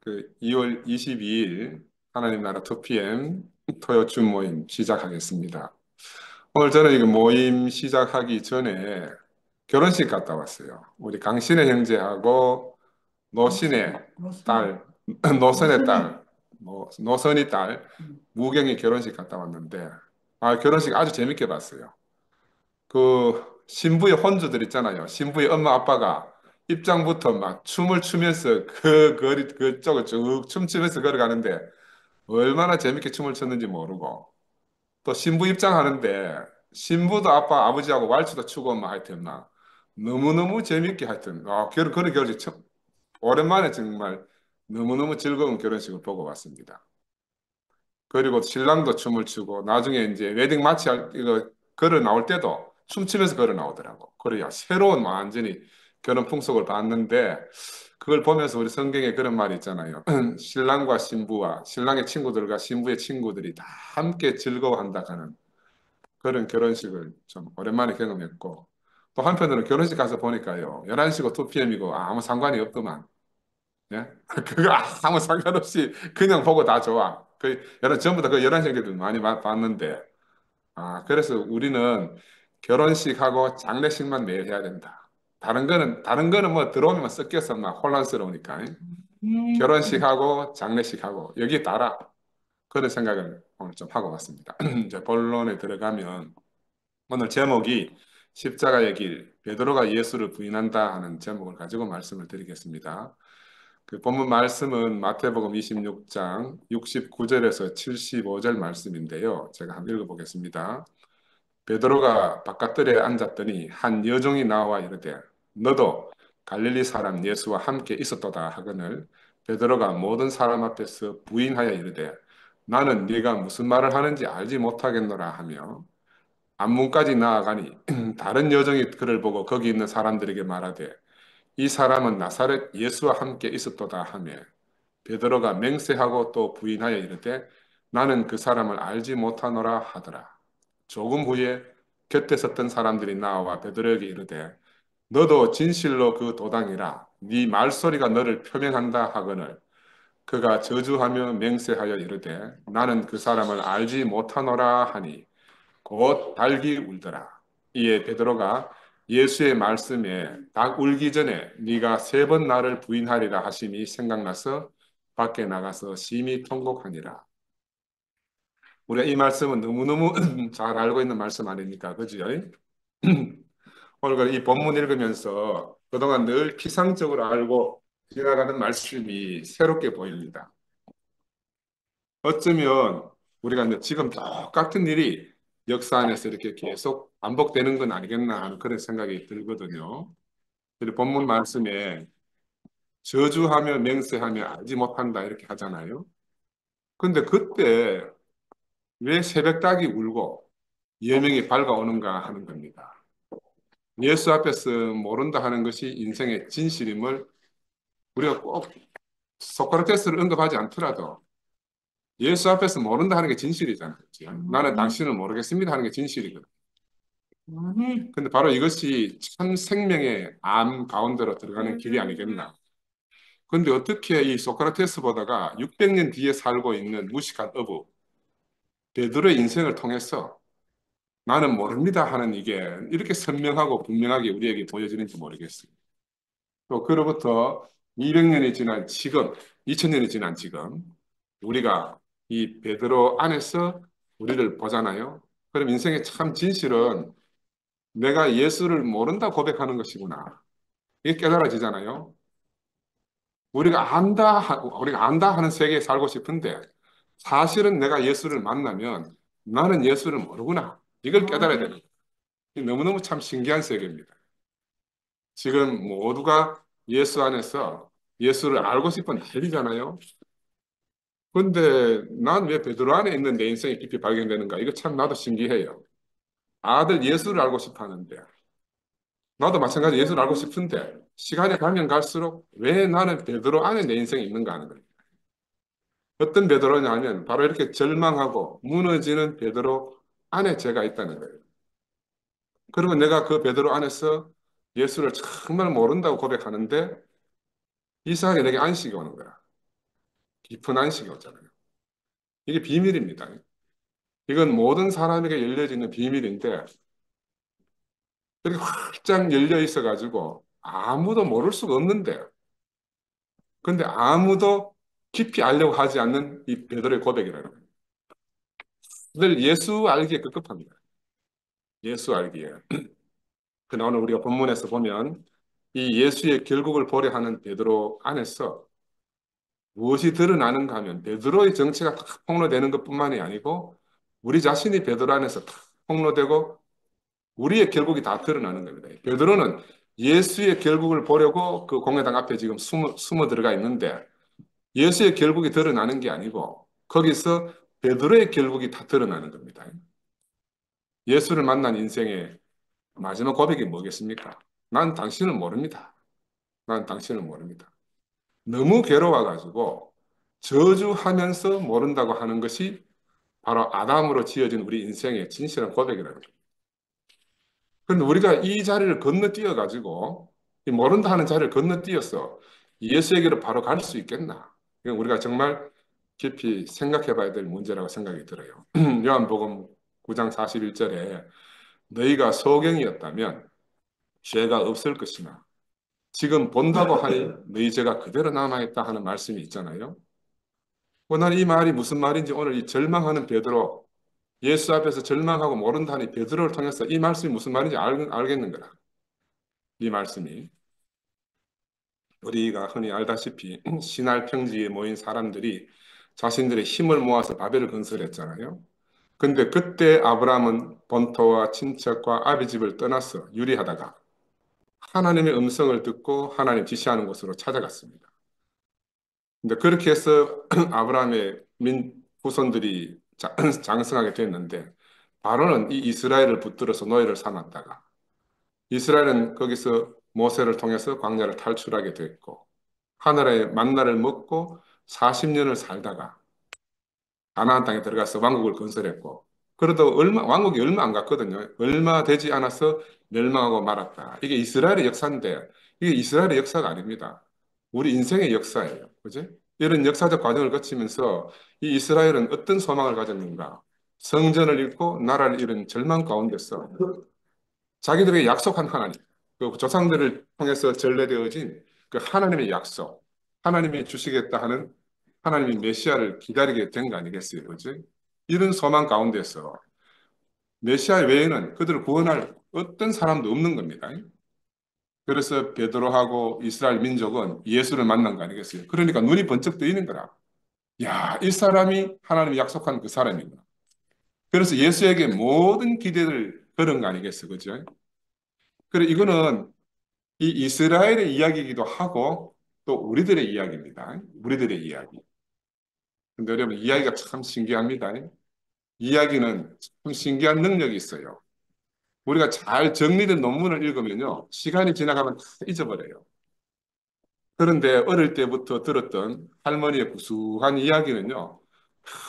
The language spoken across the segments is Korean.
그 2월 22일 하나님 나라 2PM 토요 줌 모임 시작하겠습니다. 오늘 저는 이거 모임 시작하기 전에 결혼식 갔다 왔어요. 우리 강신의 형제하고 노신의 딸, 노선의 딸, 노선이 딸 무경이 결혼식 갔다 왔는데 결혼식 아주 재밌게 봤어요. 그 신부의 혼주들 있잖아요. 신부의 엄마 아빠가 입장부터 막 춤을 추면서 그 거리 그쪽을 쭉 춤추면서 걸어가는데 얼마나 재밌게 춤을 췄는지 모르고 또 신부 입장하는데 신부도 아빠 아버지하고 왈츠도 추고 막 하여튼 막 너무너무 재밌게 하여튼 그런 결혼식 오랜만에 정말 너무너무 즐거운 결혼식을 보고 왔습니다. 그리고 신랑도 춤을 추고 나중에 이제 웨딩 마치 이거 걸어 나올 때도 춤추면서 걸어 나오더라고. 그래야 새로운 완전히 결혼 풍속을 봤는데 그걸 보면서 우리 성경에 그런 말이 있잖아요. 신랑과 신부와 신랑의 친구들과 신부의 친구들이 다 함께 즐거워한다 하는 그런 결혼식을 좀 오랜만에 경험했고 또 한편으로는 결혼식 가서 보니까요. 11시고 2PM이고 아무 상관이 없더만. 예? 그거 아무 상관없이 그냥 보고 다 좋아. 전부 다 그 11시 경기도 많이 봤는데, 그래서 우리는 결혼식하고 장례식만 매일 해야 된다. 다른 거는 뭐 들어오면 섞여서 막 혼란스러우니까. 결혼식하고 장례식하고 여기 따라 그런 생각을 오늘 좀 하고 왔습니다. 이제 본론에 들어가면 오늘 제목이 십자가의 길, 베드로가 예수를 부인한다 하는 제목을 가지고 말씀을 드리겠습니다. 그 본문 말씀은 마태복음 26장 69절에서 75절 말씀인데요. 제가 한번 읽어보겠습니다. 베드로가 바깥들에 앉았더니 한 여종이 나와 이르되 너도 갈릴리 사람 예수와 함께 있었도다 하거늘 베드로가 모든 사람 앞에서 부인하여 이르되 나는 네가 무슨 말을 하는지 알지 못하겠노라 하며 안문까지 나아가니 다른 여종이 그를 보고 거기 있는 사람들에게 말하되 이 사람은 나사렛 예수와 함께 있었도다 하며 베드로가 맹세하고 또 부인하여 이르되 나는 그 사람을 알지 못하노라 하더라. 조금 후에 곁에 섰던 사람들이 나와 베드로에게 이르되 너도 진실로 그 도당이라 네 말소리가 너를 표명한다 하거늘 그가 저주하며 맹세하여 이르되 나는 그 사람을 알지 못하노라 하니 곧 닭이 울더라. 이에 베드로가 예수의 말씀에 닭 울기 전에 네가 3번 나를 부인하리라 하심이 생각나서 밖에 나가서 심히 통곡하니라. 우리가 이 말씀은 너무너무 잘 알고 있는 말씀 아닙니까? 그죠? 오늘 이 본문 읽으면서 그동안 늘 피상적으로 알고 지나가는 말씀이 새롭게 보입니다. 어쩌면 우리가 이제 지금 똑같은 일이 역사 안에서 이렇게 계속 반복되는 건 아니겠나 하는 그런 생각이 들거든요. 그리고 본문 말씀에 저주하며 맹세하며 알지 못한다 이렇게 하잖아요. 근데 그때 왜 새벽닭이 울고 여명이 밝아오는가 하는 겁니다. 예수 앞에서 모른다 하는 것이 인생의 진실임을 우리가 꼭 소크라테스를 언급하지 않더라도 예수 앞에서 모른다 하는 게 진실이잖아요. 그치? 나는 당신을 모르겠습니다 하는 게 진실이거든. 근데 바로 이것이 참 생명의 암 가운데로 들어가는 길이 아니겠나. 근데 어떻게 이 소크라테스보다가 600년 뒤에 살고 있는 무식한 어부 베드로의 인생을 통해서 나는 모릅니다 하는 이게 이렇게 선명하고 분명하게 우리에게 보여지는지 모르겠어요. 또 그로부터 200년이 지난 지금, 2000년이 지난 지금 우리가 이 베드로 안에서 우리를 보잖아요. 그럼 인생의 참 진실은 내가 예수를 모른다 고백하는 것이구나. 이게 깨달아지잖아요. 우리가 안다 하는 세계에 살고 싶은데 사실은 내가 예수를 만나면 나는 예수를 모르구나. 이걸 깨달아야 되는 거예요. 너무너무 참 신기한 세계입니다. 지금 모두가 예수 안에서 예수를 알고 싶은 난리잖아요. 근데 난 왜 베드로 안에 있는 내 인생이 깊이 발견되는가? 이거 참 나도 신기해요. 다들 예수를 알고 싶어 하는데 나도 마찬가지 예수를 알고 싶은데 시간이 가면 갈수록 왜 나는 베드로 안에 내 인생이 있는가 하는 거예요. 어떤 베드로냐 하면 바로 이렇게 절망하고 무너지는 베드로 안에 제가 있다는 거예요. 그리고 내가 그 베드로 안에서 예수를 정말 모른다고 고백하는데 이상하게 내게 안식이 오는 거야. 깊은 안식이 오잖아요. 이게 비밀입니다. 이건 모든 사람에게 열려지는 비밀인데 이렇게 활짝 열려 있어가지고 아무도 모를 수가 없는데 근데 아무도 깊이 알려고 하지 않는 이 베드로의 고백이라는 거예요. 늘 예수 알기에 급급합니다. 예수 알기에. 그러나 오늘 우리가 본문에서 보면 이 예수의 결국을 보려 하는 베드로 안에서 무엇이 드러나는가 하면 베드로의 정체가 탁 폭로되는 것뿐만이 아니고 우리 자신이 베드로 안에서 탁 폭로되고 우리의 결국이 다 드러나는 겁니다. 베드로는 예수의 결국을 보려고 그 공회당 앞에 지금 숨어 들어가 있는데 예수의 결국이 드러나는 게 아니고 거기서 베드로의 결국이 다 드러나는 겁니다. 예수를 만난 인생의 마지막 고백이 뭐겠습니까? 난 당신을 모릅니다. 난 당신을 모릅니다. 너무 괴로워가지고 저주하면서 모른다고 하는 것이 바로 아담으로 지어진 우리 인생의 진실한 고백이라는 거예요. 그런데 우리가 이 자리를 건너뛰어가지고 이 모른다 하는 자리를 건너뛰어서 예수에게로 바로 갈 수 있겠나? 이건 우리가 정말 깊이 생각해 봐야 될 문제라고 생각이 들어요. 요한복음 9장 41절에 너희가 소경이었다면 죄가 없을 것이나 지금 본다고 하니 너희 죄가 그대로 남아있다 하는 말씀이 있잖아요. 나는 이 말이 무슨 말인지 오늘 이 절망하는 베드로, 예수 앞에서 절망하고 모른다니 베드로를 통해서 이 말씀이 무슨 말인지 알겠는 거라. 이 말씀이. 우리가 흔히 알다시피 신할 평지에 모인 사람들이 자신들의 힘을 모아서 바벨을 건설했잖아요. 근데 그때 아브라함은 본토와 친척과 아비 집을 떠나서 유리하다가 하나님의 음성을 듣고 하나님 지시하는 곳으로 찾아갔습니다. 근데 그렇게 해서 아브라함의 후손들이 장성하게 됐는데 바로는 이 이스라엘을 붙들어서 노예를 삼았다가 이스라엘은 거기서 모세를 통해서 광야를 탈출하게 됐고 하늘의 만나를 먹고 40년을 살다가 가나안 땅에 들어가서 왕국을 건설했고 그래도 왕국이 얼마 안 갔거든요. 얼마 되지 않아서 멸망하고 말았다. 이게 이스라엘의 역사인데 이게 이스라엘의 역사가 아닙니다. 우리 인생의 역사예요. 그죠? 이런 역사적 과정을 거치면서 이 이스라엘은 어떤 소망을 가졌는가? 성전을 잃고 나라를 잃은 절망 가운데서 자기들에게 약속한 하나님, 그 조상들을 통해서 전래되어진 그 하나님의 약속, 하나님이 주시겠다 하는 하나님의 메시아를 기다리게 된 거 아니겠어요? 그지? 이런 소망 가운데서 메시아 외에는 그들을 구원할 어떤 사람도 없는 겁니다. 그래서 베드로하고 이스라엘 민족은 예수를 만난 거 아니겠어요? 그러니까 눈이 번쩍 뜨이는 거라. 야, 이 사람이 하나님이 약속한 그 사람이구나. 그래서 예수에게 모든 기대를 걸은 거 아니겠어요? 그죠? 그래, 이거는 이 이스라엘의 이야기이기도 하고 또 우리들의 이야기입니다. 우리들의 이야기. 근데 여러분, 이야기가 참 신기합니다. 이야기는 참 신기한 능력이 있어요. 우리가 잘 정리된 논문을 읽으면요. 시간이 지나가면 다 잊어버려요. 그런데 어릴 때부터 들었던 할머니의 구수한 이야기는요.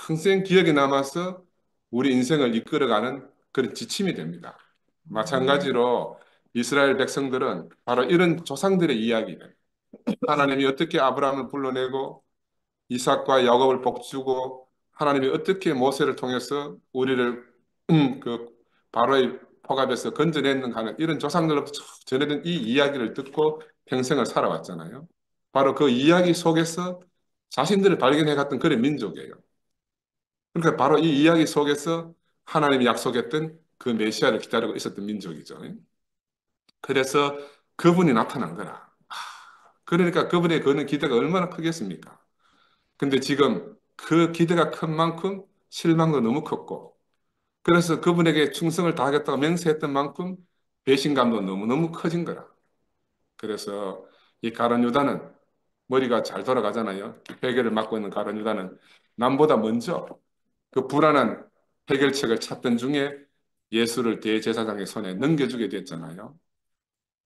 평생 기억에 남아서 우리 인생을 이끌어가는 그런 지침이 됩니다. 마찬가지로 이스라엘 백성들은 바로 이런 조상들의 이야기를 하나님이 어떻게 아브라함을 불러내고 이삭과 야곱을 복주고 하나님이 어떻게 모세를 통해서 우리를 그 바로의 포갑에서 건져냈는가 하는 이런 조상들로부터 쭉 전해진 이 이야기를 듣고 평생을 살아왔잖아요. 바로 그 이야기 속에서 자신들을 발견해 갔던 그런 민족이에요. 그러니까 바로 이 이야기 속에서 하나님이 약속했던 그 메시아를 기다리고 있었던 민족이죠. 그래서 그분이 나타난 거라. 그러니까 그분의 그는 기대가 얼마나 크겠습니까? 근데 지금 그 기대가 큰 만큼 실망도 너무 컸고, 그래서 그분에게 충성을 다하겠다고 맹세했던 만큼 배신감도 너무너무 커진 거라. 그래서 이 가룟 유다는 머리가 잘 돌아가잖아요. 해결을 맡고 있는 가룟 유다는 남보다 먼저 그 불안한 해결책을 찾던 중에 예수를 대제사장의 손에 넘겨주게 됐잖아요.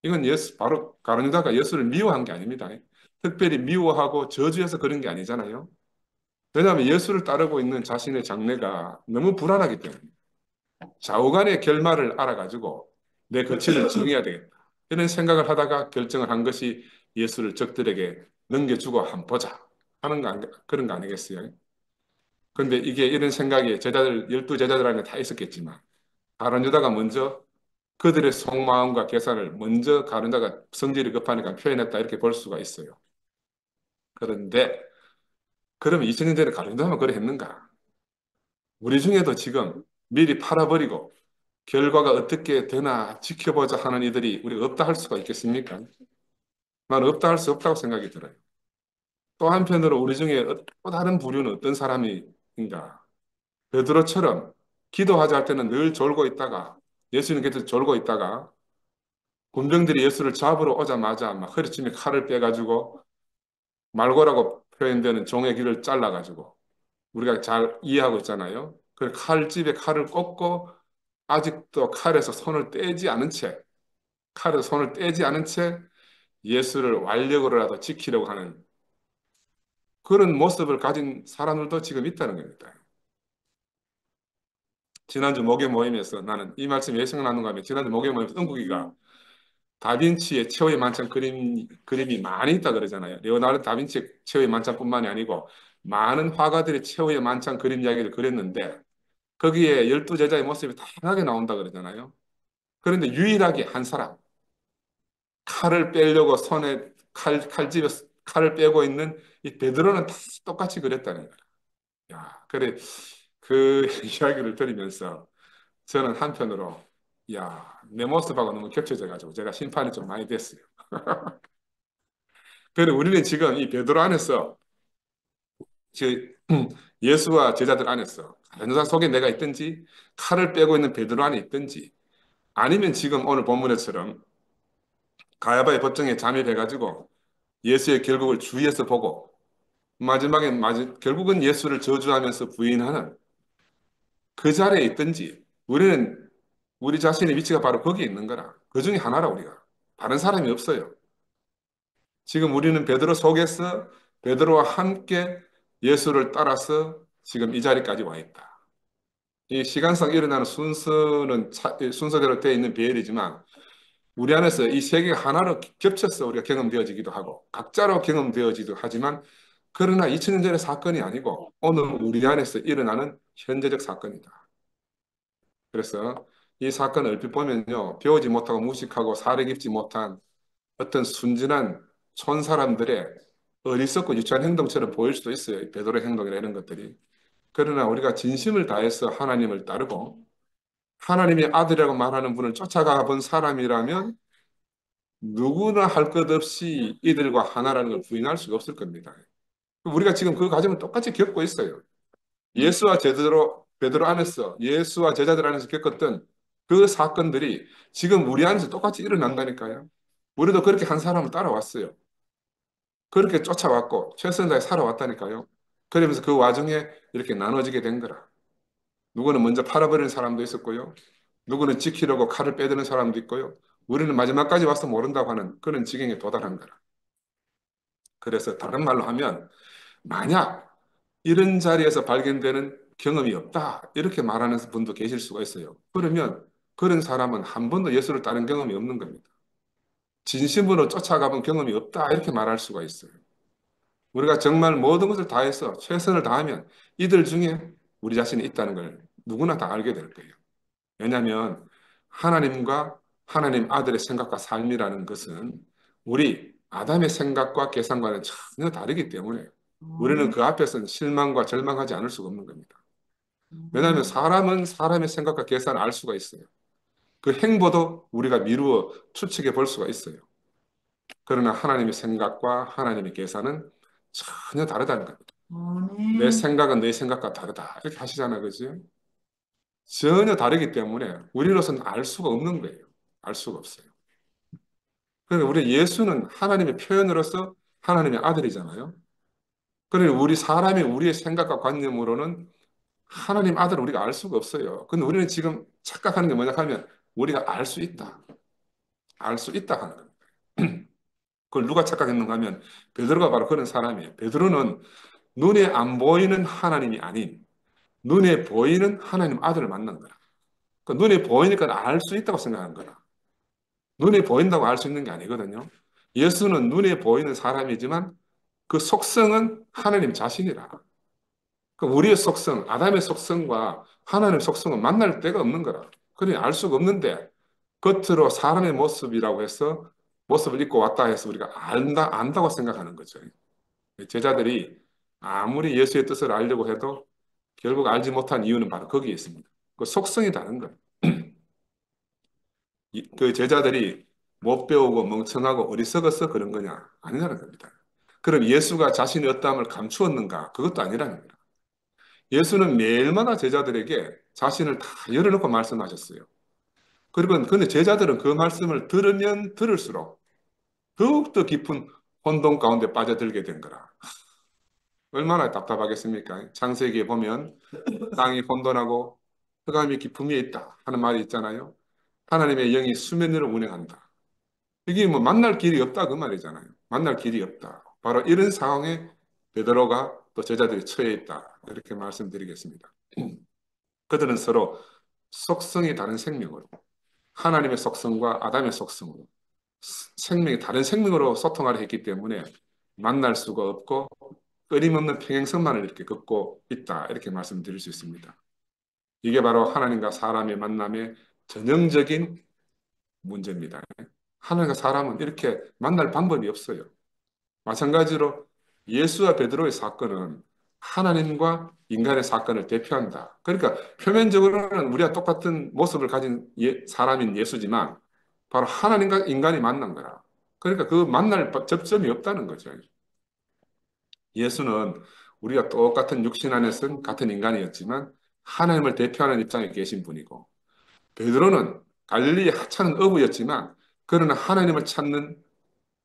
이건 바로 가룟 유다가 예수를 미워한 게 아닙니다. 특별히 미워하고 저주해서 그런 게 아니잖아요. 왜냐하면 예수를 따르고 있는 자신의 장래가 너무 불안하기 때문에 좌우간의 결말을 알아가지고 내 거취를 정해야 되겠다. 이런 생각을 하다가 결정을 한 것이 예수를 적들에게 넘겨주고 한번 보자. 하는 거 그런 거 아니겠어요? 근데 이게 이런 생각이 제자들, 12제자들 안에 다 있었겠지만, 가룟 유다가 먼저 그들의 속마음과 계산을 먼저 가룟 유다가 성질이 급하니까 표현했다 이렇게 볼 수가 있어요. 그런데 그러면 2000년 전에 가룟 유다만 그래 했는가? 우리 중에도 지금 미리 팔아버리고 결과가 어떻게 되나 지켜보자 하는 이들이 우리가 없다 할 수가 있겠습니까? 나는 없다 할 수 없다고 생각이 들어요. 또 한편으로 우리 중에 또 다른 부류는 어떤 사람인가? 베드로처럼 기도하자 할 때는 늘 졸고 있다가 예수님 곁에서 졸고 있다가 군병들이 예수를 잡으러 오자마자 막 허리춤에 칼을 빼가지고 말고라고 표현되는 종의 귀를 잘라가지고 우리가 잘 이해하고 있잖아요. 그 칼집에 칼을 꽂고 아직도 칼에서 손을 떼지 않은 채 예수를 완력으로라도 지키려고 하는 그런 모습을 가진 사람들도 지금 있다는 겁니다. 지난주 목요 모임에서 나는 이 말씀이 왜 생각나는가 하면 지난주 목요 모임에서 은국이가 다빈치의 최후의 만찬 그림이 많이 있다 그러잖아요. 레오나르도 다빈치의 최후의 만찬뿐만이 아니고 많은 화가들이 최후의 만찬 그림 이야기를 그렸는데 거기에 12제자의 모습이 다양하게 나온다 그러잖아요. 그런데 유일하게 한 사람 칼을 빼려고 손에 칼집에 칼을 빼고 있는 이 베드로는 다 똑같이 그랬다는 거예요. 야, 그래 그 이야기를 들으면서 저는 한편으로 야, 내 모습하고 너무 겹쳐져 가지고 제가 심판이 좀 많이 됐어요. 그래 우리는 지금 이 베드로 안에서 예수와 제자들 안에서 가룟유다 속에 내가 있든지 칼을 빼고 있는 베드로 안에 있든지 아니면 지금 오늘 본문에처럼 가야바의 법정에 잠입해가지고 예수의 결국을 주위에서 보고 마지막에 결국은 예수를 저주하면서 부인하는 그 자리에 있든지 우리는 우리 자신의 위치가 바로 거기에 있는 거라. 그 중에 하나라 우리가. 다른 사람이 없어요. 지금 우리는 베드로 속에서 베드로와 함께 예수를 따라서 지금 이 자리까지 와 있다. 이 시간상 일어나는 순서는 순서대로 되어 있는 비엘이지만 우리 안에서 이 세계가 하나로 겹쳐서 우리가 경험되어지기도 하고 각자로 경험되어지기도 하지만 그러나 2000년 전의 사건이 아니고 오늘 우리 안에서 일어나는 현재적 사건이다. 그래서 이 사건을 얼핏 보면요. 배우지 못하고 무식하고 사려 깊지 못한 어떤 순진한 촌 사람들의 어리석고 유치한 행동처럼 보일 수도 있어요. 베드로의 행동이나 이런 것들이. 그러나 우리가 진심을 다해서 하나님을 따르고 하나님의 아들이라고 말하는 분을 쫓아가 본 사람이라면 누구나 할 것 없이 이들과 하나라는 걸 부인할 수가 없을 겁니다. 우리가 지금 그 과정을 똑같이 겪고 있어요. 예수와 베드로 안에서 예수와 제자들 안에서 겪었던 그 사건들이 지금 우리 안에서 똑같이 일어난다니까요. 우리도 그렇게 한 사람을 따라왔어요. 그렇게 쫓아왔고 최선을 다해 살아왔다니까요. 그러면서 그 와중에 이렇게 나눠지게 된 거라. 누구는 먼저 팔아버리는 사람도 있었고요. 누구는 지키려고 칼을 빼드는 사람도 있고요. 우리는 마지막까지 와서 모른다고 하는 그런 지경에 도달한 거라. 그래서 다른 말로 하면 만약 이런 자리에서 발견되는 경험이 없다 이렇게 말하는 분도 계실 수가 있어요. 그러면 그런 사람은 한 번도 예수를 따른 경험이 없는 겁니다. 진심으로 쫓아가본 경험이 없다 이렇게 말할 수가 있어요. 우리가 정말 모든 것을 다해서 최선을 다하면 이들 중에 우리 자신이 있다는 걸 누구나 다 알게 될 거예요. 왜냐하면 하나님과 하나님 아들의 생각과 삶이라는 것은 우리 아담의 생각과 계산과는 전혀 다르기 때문에 우리는 그 앞에서는 실망과 절망하지 않을 수가 없는 겁니다. 왜냐하면 사람은 사람의 생각과 계산을 알 수가 있어요. 그 행보도 우리가 미루어 추측해 볼 수가 있어요. 그러나 하나님의 생각과 하나님의 계산은 전혀 다르다는 겁니다. 내 생각은 내 생각과 다르다. 이렇게 하시잖아요. 그죠? 전혀 다르기 때문에 우리로서는 알 수가 없는 거예요. 알 수가 없어요. 그러니까 우리 예수는 하나님의 표현으로서 하나님의 아들이잖아요. 그러니 우리 사람이 우리의 생각과 관념으로는 하나님 아들을 우리가 알 수가 없어요. 근데 우리는 지금 착각하는 게 뭐냐 하면 우리가 알 수 있다. 알 수 있다 하는 겁니다. 그걸 누가 착각했는가 하면 베드로가 바로 그런 사람이에요. 베드로는 눈에 안 보이는 하나님이 아닌 눈에 보이는 하나님 아들을 만난 거라. 그러니까 눈에 보이니까 알 수 있다고 생각한 거라. 눈에 보인다고 알 수 있는 게 아니거든요. 예수는 눈에 보이는 사람이지만 그 속성은 하나님 자신이라. 그 우리의 속성, 아담의 속성과 하나님의 속성은 만날 데가 없는 거라. 그러니 알 수가 없는데 겉으로 사람의 모습이라고 해서 모습을 입고 왔다 해서 우리가 안다고 생각하는 거죠. 제자들이 아무리 예수의 뜻을 알려고 해도 결국 알지 못한 이유는 바로 거기에 있습니다. 그 속성이 다른 거예요. 그 제자들이 못 배우고 멍청하고 어리석어서 그런 거냐? 아니라는 겁니다. 그럼 예수가 자신의 어떠함을 감추었는가? 그것도 아니라는 거예요. 예수는 매일마다 제자들에게 자신을 다 열어놓고 말씀하셨어요. 그리고 근데 제자들은 그 말씀을 들으면 들을수록 더욱더 깊은 혼돈 가운데 빠져들게 된 거라. 얼마나 답답하겠습니까? 창세기에 보면 땅이 혼돈하고 흑암이 깊음 위에 있다 하는 말이 있잖아요. 하나님의 영이 수면 위를 운행한다. 이게 뭐 만날 길이 없다 그 말이잖아요. 만날 길이 없다. 바로 이런 상황에 베드로가 또 제자들이 처해 있다. 이렇게 말씀드리겠습니다. 그들은 서로 속성이 다른 생명으로 하나님의 속성과 아담의 속성으로 생명이 다른 생명으로 소통하려 했기 때문에 만날 수가 없고 끊임없는 평행선만을 이렇게 걷고 있다. 이렇게 말씀드릴 수 있습니다. 이게 바로 하나님과 사람의 만남의 전형적인 문제입니다. 하나님과 사람은 이렇게 만날 방법이 없어요. 마찬가지로 예수와 베드로의 사건은 하나님과 인간의 사건을 대표한다. 그러니까 표면적으로는 우리가 똑같은 모습을 가진 사람인 예수지만 바로 하나님과 인간이 만난 거라. 그러니까 그 만날 접점이 없다는 거죠. 예수는 우리가 똑같은 육신 안에서는 같은 인간이었지만 하나님을 대표하는 입장에 계신 분이고 베드로는 갈릴리 하찮은 어부였지만 그러나 하나님을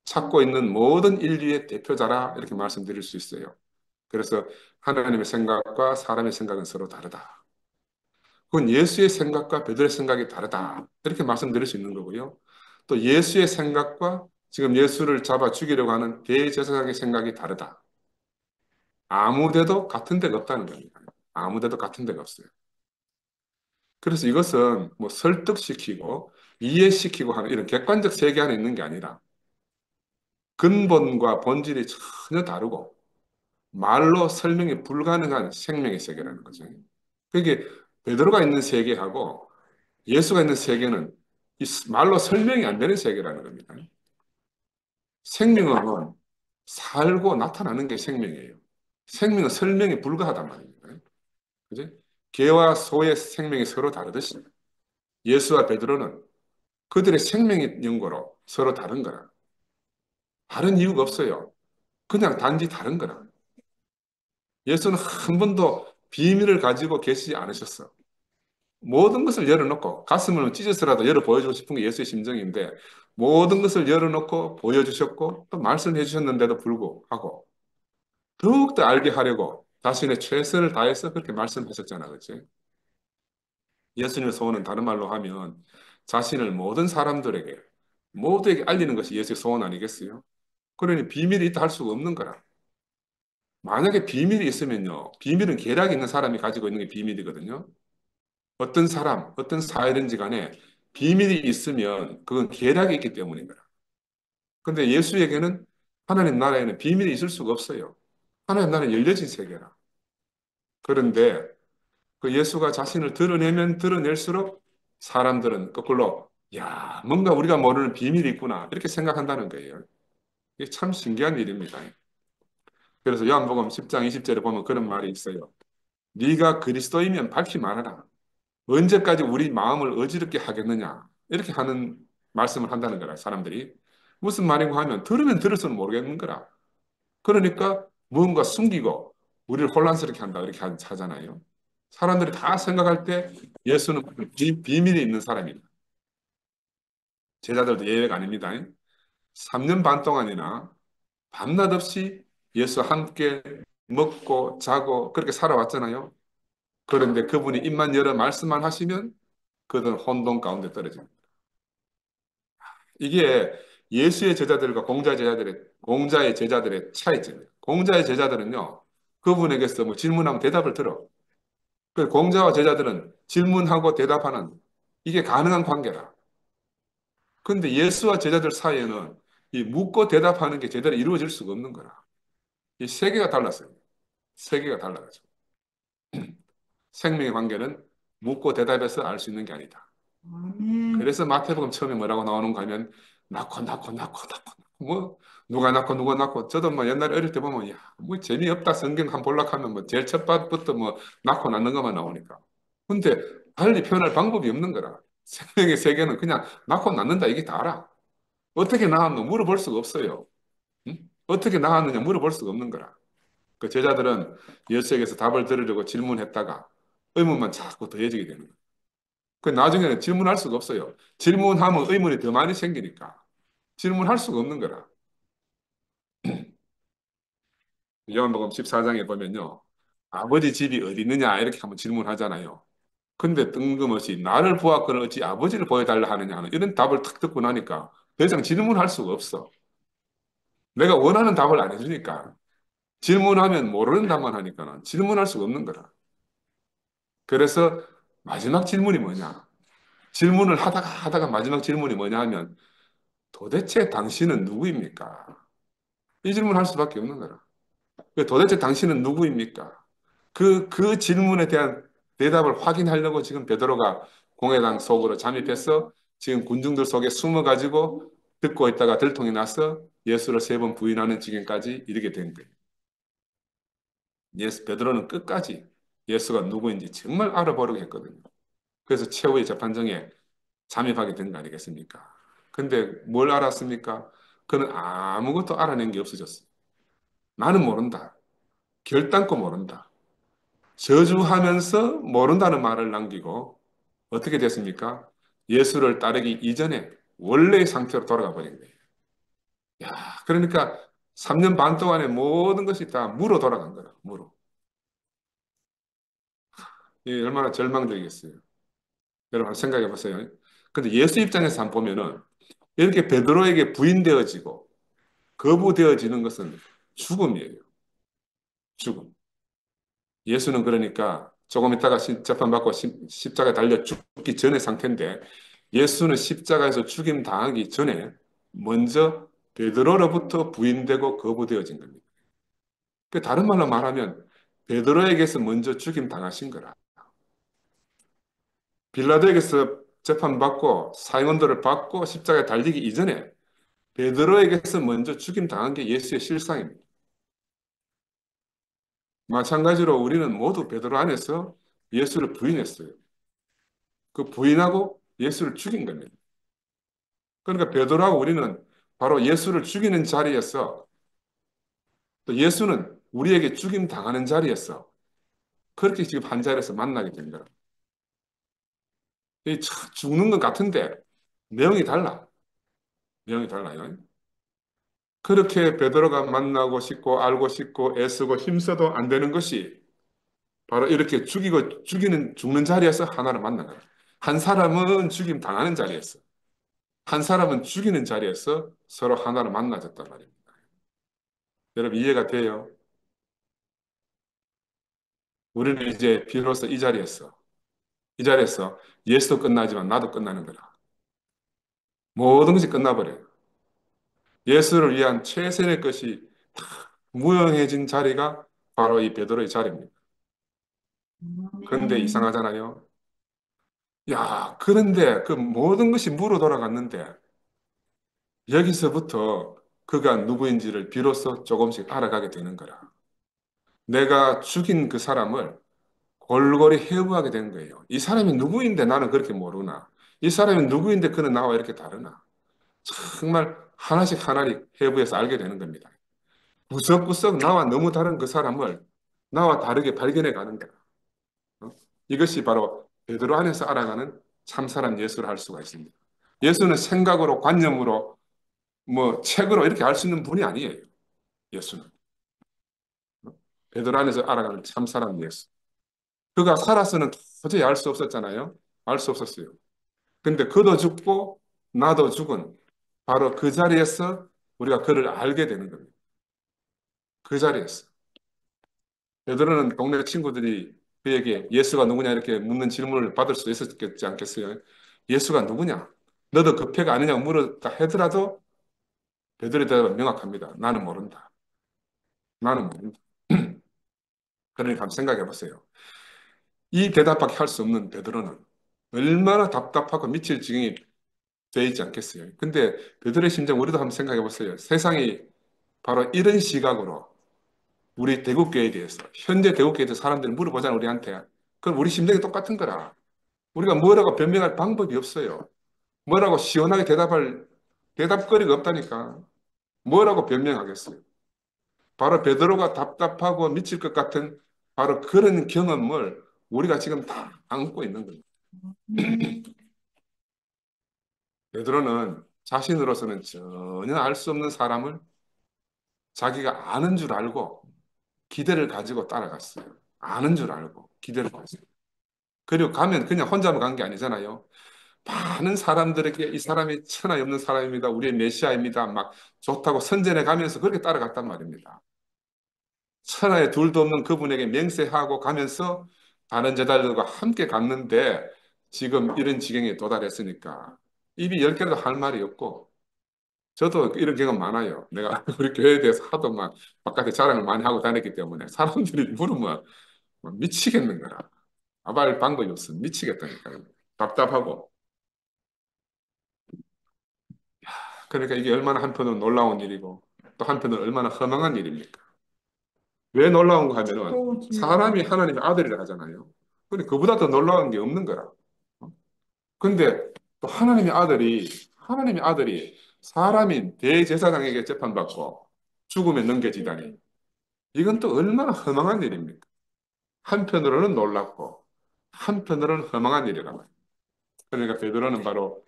찾고 있는 모든 인류의 대표자라 이렇게 말씀드릴 수 있어요. 그래서 하나님의 생각과 사람의 생각은 서로 다르다. 그건 예수의 생각과 베드로의 생각이 다르다. 이렇게 말씀드릴 수 있는 거고요. 또 예수의 생각과 지금 예수를 잡아 죽이려고 하는 대제사장의 생각이 다르다. 아무 데도 같은 데가 없다는 겁니다. 아무 데도 같은 데가 없어요. 그래서 이것은 뭐 설득시키고 이해시키고 하는 이런 객관적 세계 안에 있는 게 아니라 근본과 본질이 전혀 다르고 말로 설명이 불가능한 생명의 세계라는 거죠. 그게 베드로가 있는 세계하고 예수가 있는 세계는 이 말로 설명이 안 되는 세계라는 겁니다. 생명은 살고 나타나는 게 생명이에요. 생명은 설명이 불가하단 말입니다. 그죠? 개와 소의 생명이 서로 다르듯이 예수와 베드로는 그들의 생명의 연고로 서로 다른 거라. 다른 이유가 없어요. 그냥 단지 다른 거라. 예수는 한 번도 비밀을 가지고 계시지 않으셨어. 모든 것을 열어놓고 가슴을 찢어서라도 열어 보여주고 싶은 게 예수의 심정인데 모든 것을 열어놓고 보여주셨고 또 말씀해 주셨는데도 불구하고 더욱더 알게 하려고 자신의 최선을 다해서 그렇게 말씀하셨잖아, 그렇지? 예수님의 소원은 다른 말로 하면 자신을 모든 사람들에게 모두에게 알리는 것이 예수의 소원 아니겠어요? 그러니 비밀이 있다 할 수가 없는 거라. 만약에 비밀이 있으면요, 비밀은 계략이 있는 사람이 가지고 있는 게 비밀이거든요. 어떤 사람, 어떤 사회든지 간에 비밀이 있으면 그건 계략이 있기 때문인 거라. 근데 예수에게는 하나님 나라에는 비밀이 있을 수가 없어요. 하나님 나라는 열려진 세계라. 그런데 그 예수가 자신을 드러내면 드러낼수록 사람들은 거꾸로 야, 뭔가 우리가 모르는 비밀이 있구나. 이렇게 생각한다는 거예요. 이게 참 신기한 일입니다. 그래서 요한복음 10장 20절에 보면 그런 말이 있어요. 네가 그리스도이면 밝히 말하라. 언제까지 우리 마음을 어지럽게 하겠느냐. 이렇게 하는 말씀을 한다는 거라, 사람들이. 무슨 말인고 하면 들으면 들을수록 모르겠는 거라. 그러니까 무언가 숨기고 우리를 혼란스럽게 한다. 이렇게 하잖아요. 사람들이 다 생각할 때 예수는 비밀이 있는 사람입니다. 제자들도 예외가 아닙니다. 3년 반 동안이나 밤낮 없이 예수와 함께 먹고 자고 그렇게 살아왔잖아요. 그런데 그분이 입만 열어 말씀만 하시면 그들은 혼돈 가운데 떨어집니다. 이게 예수의 제자들과 공자의 제자들의 차이점이에요. 공자의 제자들은요, 그분에게서 뭐 질문하면 대답을 들어. 그 공자와 제자들은 질문하고 대답하는 이게 가능한 관계라. 그런데 예수와 제자들 사이에는 이 묻고 대답하는 게 제대로 이루어질 수가 없는 거라. 이 세계가 달랐어요. 세계가 달라가지고. 생명의 관계는 묻고 대답해서 알 수 있는 게 아니다. 그래서 마태복음 처음에 뭐라고 나오는가 하면 낳고 뭐 누가 낳고 누가 낳고 저도 뭐 옛날에 어릴 때 보면 야 뭐 재미없다 성경 한 볼락 하면 뭐 제일 첫 번부터 뭐 낳고 낳는 것만 나오니까 근데 달리 표현할 방법이 없는 거라 생명의 세계는 그냥 낳고 낳는다 이게 다라 어떻게 낳았노 물어볼 수가 없어요 응? 어떻게 낳았느냐 물어볼 수가 없는 거라 그 제자들은 예수에게서 답을 들으려고 질문했다가 의문만 자꾸 더해지게 되는 거예요 그 나중에는 질문할 수가 없어요 질문하면 의문이 더 많이 생기니까 질문할 수가 없는 거라. 요한복음 14장에 보면요. 아버지 집이 어디 있느냐 이렇게 한번 질문하잖아요. 근데 뜬금없이 나를 보았거늘 어찌 아버지를 보여달라 하느냐 하는 이런 답을 탁 듣고 나니까 더 이상 질문할 수가 없어. 내가 원하는 답을 안 해주니까 질문하면 모르는 답만 하니까는 질문할 수가 없는 거라. 그래서 마지막 질문이 뭐냐? 질문을 하다가 마지막 질문이 뭐냐 하면 도대체 당신은 누구입니까? 이 질문을 할 수밖에 없는 거라. 도대체 당신은 누구입니까? 그 질문에 대한 대답을 확인하려고 지금 베드로가 공회당 속으로 잠입해서 지금 군중들 속에 숨어가지고 듣고 있다가 들통이 나서 예수를 세 번 부인하는 지경까지 이르게 된 거예요. 베드로는 끝까지 예수가 누구인지 정말 알아보려고 했거든요. 그래서 최후의 재판정에 잠입하게 된 거 아니겠습니까? 근데 뭘 알았습니까? 그는 아무것도 알아낸 게 없어졌어요. 나는 모른다. 결단코 모른다. 저주하면서 모른다는 말을 남기고 어떻게 됐습니까? 예수를 따르기 이전에 원래의 상태로 돌아가 버린 거예요. 야, 그러니까 3년 반 동안에 모든 것이 다 무로 돌아간 거라, 무로. 이 얼마나 절망적이겠어요. 여러분 생각해 보세요. 근데 예수 입장에서 한번 보면은 이렇게 베드로에게 부인되어지고 거부되어지는 것은 죽음이에요. 죽음. 예수는 그러니까 조금 있다가 재판받고 십자가에 달려 죽기 전의 상태인데 예수는 십자가에서 죽임 당하기 전에 먼저 베드로로부터 부인되고 거부되어진 겁니다. 그 다른 말로 말하면 베드로에게서 먼저 죽임 당하신 거라. 빌라도에게서 재판받고 사형언도를 받고 십자가에 달리기 이전에 베드로에게서 먼저 죽임 당한 게 예수의 실상입니다. 마찬가지로 우리는 모두 베드로 안에서 예수를 부인했어요. 그 부인하고 예수를 죽인 겁니다. 그러니까 베드로하고 우리는 바로 예수를 죽이는 자리에서 또 예수는 우리에게 죽임 당하는 자리에서 그렇게 지금 한 자리에서 만나게 된 거라. 죽는 것 같은데 내용이 달라. 내용이 달라요. 그렇게 베드로가 만나고 싶고 알고 싶고 애쓰고 힘써도 안 되는 것이 바로 이렇게 죽이는 죽는 자리에서 하나를 만난 거야. 한 사람은 죽임 당하는 자리에서 한 사람은 죽이는 자리에서 서로 하나를 만나졌단 말입니다. 여러분 이해가 돼요? 우리는 이제 비로소 이 자리에서 예수도 끝나지만 나도 끝나는 거라. 모든 것이 끝나버려요. 예수를 위한 최선의 것이 무용해진 자리가 바로 이 베드로의 자리입니다. 그런데 이상하잖아요. 야, 그런데 그 모든 것이 무로 돌아갔는데 여기서부터 그가 누구인지를 비로소 조금씩 알아가게 되는 거라. 내가 죽인 그 사람을 골골이 회부하게 된 거예요. 이 사람이 누구인데 나는 그렇게 모르나? 이 사람이 누구인데 그는 나와 이렇게 다르나? 정말 하나씩 하나씩 회부해서 알게 되는 겁니다. 구석구석 나와 너무 다른 그 사람을 나와 다르게 발견해 가는 거야. 어? 이것이 바로 베드로 안에서 알아가는 참사랑 예수를 할 수가 있습니다. 예수는 생각으로, 관념으로, 뭐 책으로 이렇게 알 수 있는 분이 아니에요. 예수는. 베드로 안에서 알아가는 참사랑 예수. 그가 살아서는 도저히 알 수 없었잖아요. 알 수 없었어요. 근데 그도 죽고 나도 죽은 바로 그 자리에서 우리가 그를 알게 되는 겁니다. 그 자리에서. 베드로는 동네 친구들이 그에게 예수가 누구냐 이렇게 묻는 질문을 받을 수 있었겠지 않겠어요? 예수가 누구냐? 너도 그 패가 아니냐고 물었다 하더라도 베드로의 대답은 명확합니다. 나는 모른다. 나는 모른다. 그러니까 한번 생각해 보세요. 이 대답밖에 할 수 없는 베드로는 얼마나 답답하고 미칠 지경이 돼 있지 않겠어요. 근데 베드로의 심정 우리도 한번 생각해 보세요. 세상이 바로 이런 시각으로 우리 대국교회에 대해서 현재 대국교회에 대해서 사람들이 물어보잖아 우리한테. 그럼 우리 심정이 똑같은 거라. 우리가 뭐라고 변명할 방법이 없어요. 뭐라고 시원하게 대답거리가 없다니까. 뭐라고 변명하겠어요. 바로 베드로가 답답하고 미칠 것 같은 바로 그런 경험을 우리가 지금 다 안고 있는 거예요. 베드로는 자신으로서는 전혀 알 수 없는 사람을 자기가 아는 줄 알고 기대를 가지고 따라갔어요. 아는 줄 알고 기대를 가지고. 그리고 가면 그냥 혼자만 간 게 아니잖아요. 많은 사람들에게 이 사람이 천하에 없는 사람입니다. 우리의 메시아입니다. 막 좋다고 선전해 가면서 그렇게 따라갔단 말입니다. 천하에 둘도 없는 그분에게 맹세하고 가면서 다른 제자들과 함께 갔는데 지금 이런 지경에 도달했으니까 입이 열 개라도 할 말이 없고 저도 이런 경험 많아요. 내가 우리 교회에 대해서 하도 막 바깥에 자랑을 많이 하고 다녔기 때문에 사람들이 물으면 막 미치겠는 거라. 아발 방법이 없어. 미치겠다니까요. 답답하고. 그러니까 이게 얼마나 한편으로 놀라운 일이고 또 한편으로 얼마나 허망한 일입니까? 왜 놀라운가 하면은 사람이 하나님의 아들이라 하잖아요. 근데 그보다 더 놀라운 게 없는 거라. 근데 또 하나님의 아들이 사람인 대제사장에게 재판받고 죽음에 넘겨지다니. 이건 또 얼마나 허망한 일입니까? 한편으로는 놀랍고 한편으로는 허망한 일이라 말이에요. 그러니까 베드로는 바로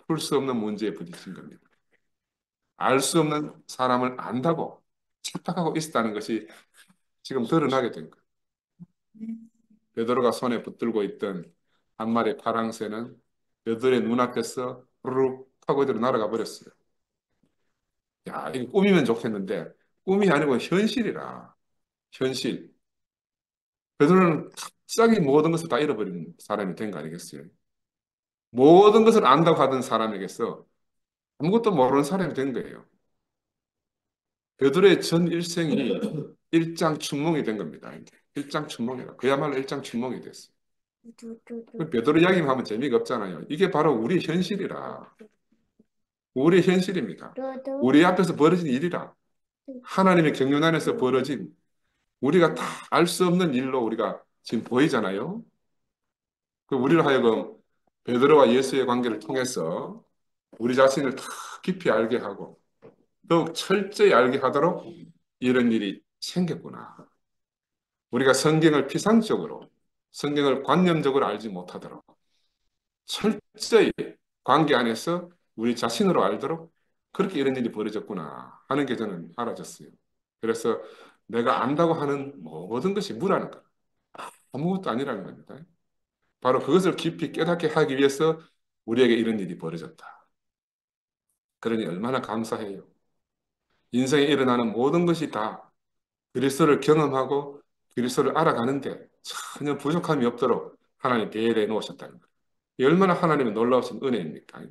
풀 수 없는 문제에 부딪힌 겁니다. 알 수 없는 사람을 안다고 착각하고 있었다는 것이 지금 드러나게 된 거예요. 베드로가 손에 붙들고 있던 한 마리 파랑새는 베드로의 눈앞에서 루룩 하고 그대로 날아가 버렸어요. 야, 이거 꿈이면 좋겠는데 꿈이 아니고 현실이라. 현실. 베드로는 갑자기 모든 것을 다 잃어버린 사람이 된 거 아니겠어요? 모든 것을 안다고 하던 사람에게서 아무것도 모르는 사람이 된 거예요. 베드로의 전 일생이 일장춘몽이 된 겁니다. 일장춘몽이라. 그야말로 일장춘몽이 됐어요. 그 베드로 이야기만 하면 재미가 없잖아요. 이게 바로 우리 현실이라. 우리 현실입니다. 우리 앞에서 벌어진 일이라. 하나님의 경륜 안에서 벌어진 우리가 다 알 수 없는 일로 우리가 지금 보이잖아요. 그 우리를 하여금 베드로와 예수의 관계를 통해서 우리 자신을 더 깊이 알게 하고 더욱 철저히 알게 하도록 이런 일이 생겼구나. 우리가 성경을 피상적으로, 성경을 관념적으로 알지 못하도록 철저히 관계 안에서 우리 자신으로 알도록 그렇게 이런 일이 벌어졌구나 하는 게 저는 알아졌어요. 그래서 내가 안다고 하는 모든 것이 무라는 것, 아무것도 아니라는 겁니다. 바로 그것을 깊이 깨닫게 하기 위해서 우리에게 이런 일이 벌어졌다. 그러니 얼마나 감사해요. 인생에 일어나는 모든 것이 다 그리스도를 경험하고 그리스도를 알아가는데 전혀 부족함이 없도록 하나님 배려해 놓으셨다는 거예요. 이 얼마나 하나님의 놀라우신 은혜입니까?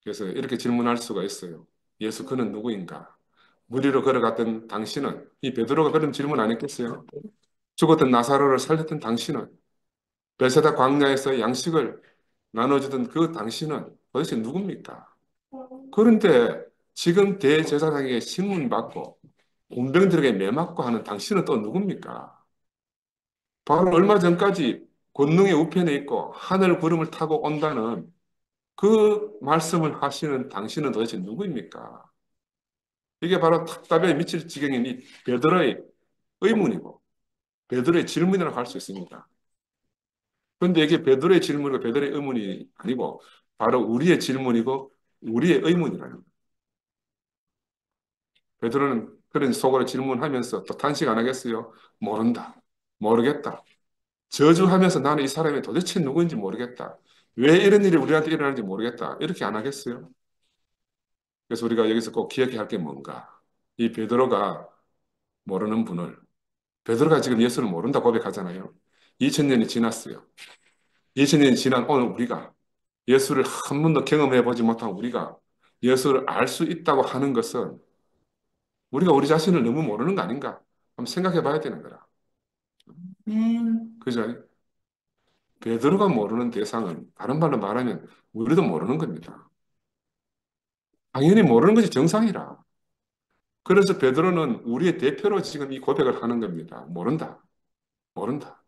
그래서 이렇게 질문할 수가 있어요. 예수 그는 누구인가? 무리로 걸어갔던 당신은 이 베드로가 그런 질문 안 했겠어요? 죽었던 나사로를 살렸던 당신은 베세다 광야에서 양식을 나눠주던 그 당신은 도대체 누굽니까? 그런데 지금 대제사장에게 신문받고 군병들에게 매맞고 하는 당신은 또 누굽니까? 바로 얼마 전까지 권능의 우편에 있고 하늘 구름을 타고 온다는 그 말씀을 하시는 당신은 도대체 누구입니까? 이게 바로 답답에 미칠 지경인 이 베드로의 의문이고 베드로의 질문이라고 할 수 있습니다. 그런데 이게 베드로의 질문이고 베드로의 의문이 아니고 바로 우리의 질문이고 우리의 의문이라는 거예요. 베드로는 그런 속으로 질문하면서 또 탄식 안 하겠어요? 모른다. 모르겠다. 저주하면서 나는 이 사람이 도대체 누구인지 모르겠다. 왜 이런 일이 우리한테 일어나는지 모르겠다. 이렇게 안 하겠어요? 그래서 우리가 여기서 꼭 기억해야 할 게 뭔가? 이 베드로가 모르는 분을 베드로가 지금 예수를 모른다 고백하잖아요. 2000년이 지났어요. 2000년이 지난 오늘 우리가 예수를 한 번도 경험해 보지 못한 우리가 예수를 알 수 있다고 하는 것은 우리가 우리 자신을 너무 모르는 거 아닌가? 한번 생각해 봐야 되는 거라. 아멘. 그죠? 베드로가 모르는 대상은 다른 말로 말하면 우리도 모르는 겁니다. 당연히 모르는 것이 정상이라. 그래서 베드로는 우리의 대표로 지금 이 고백을 하는 겁니다. 모른다. 모른다.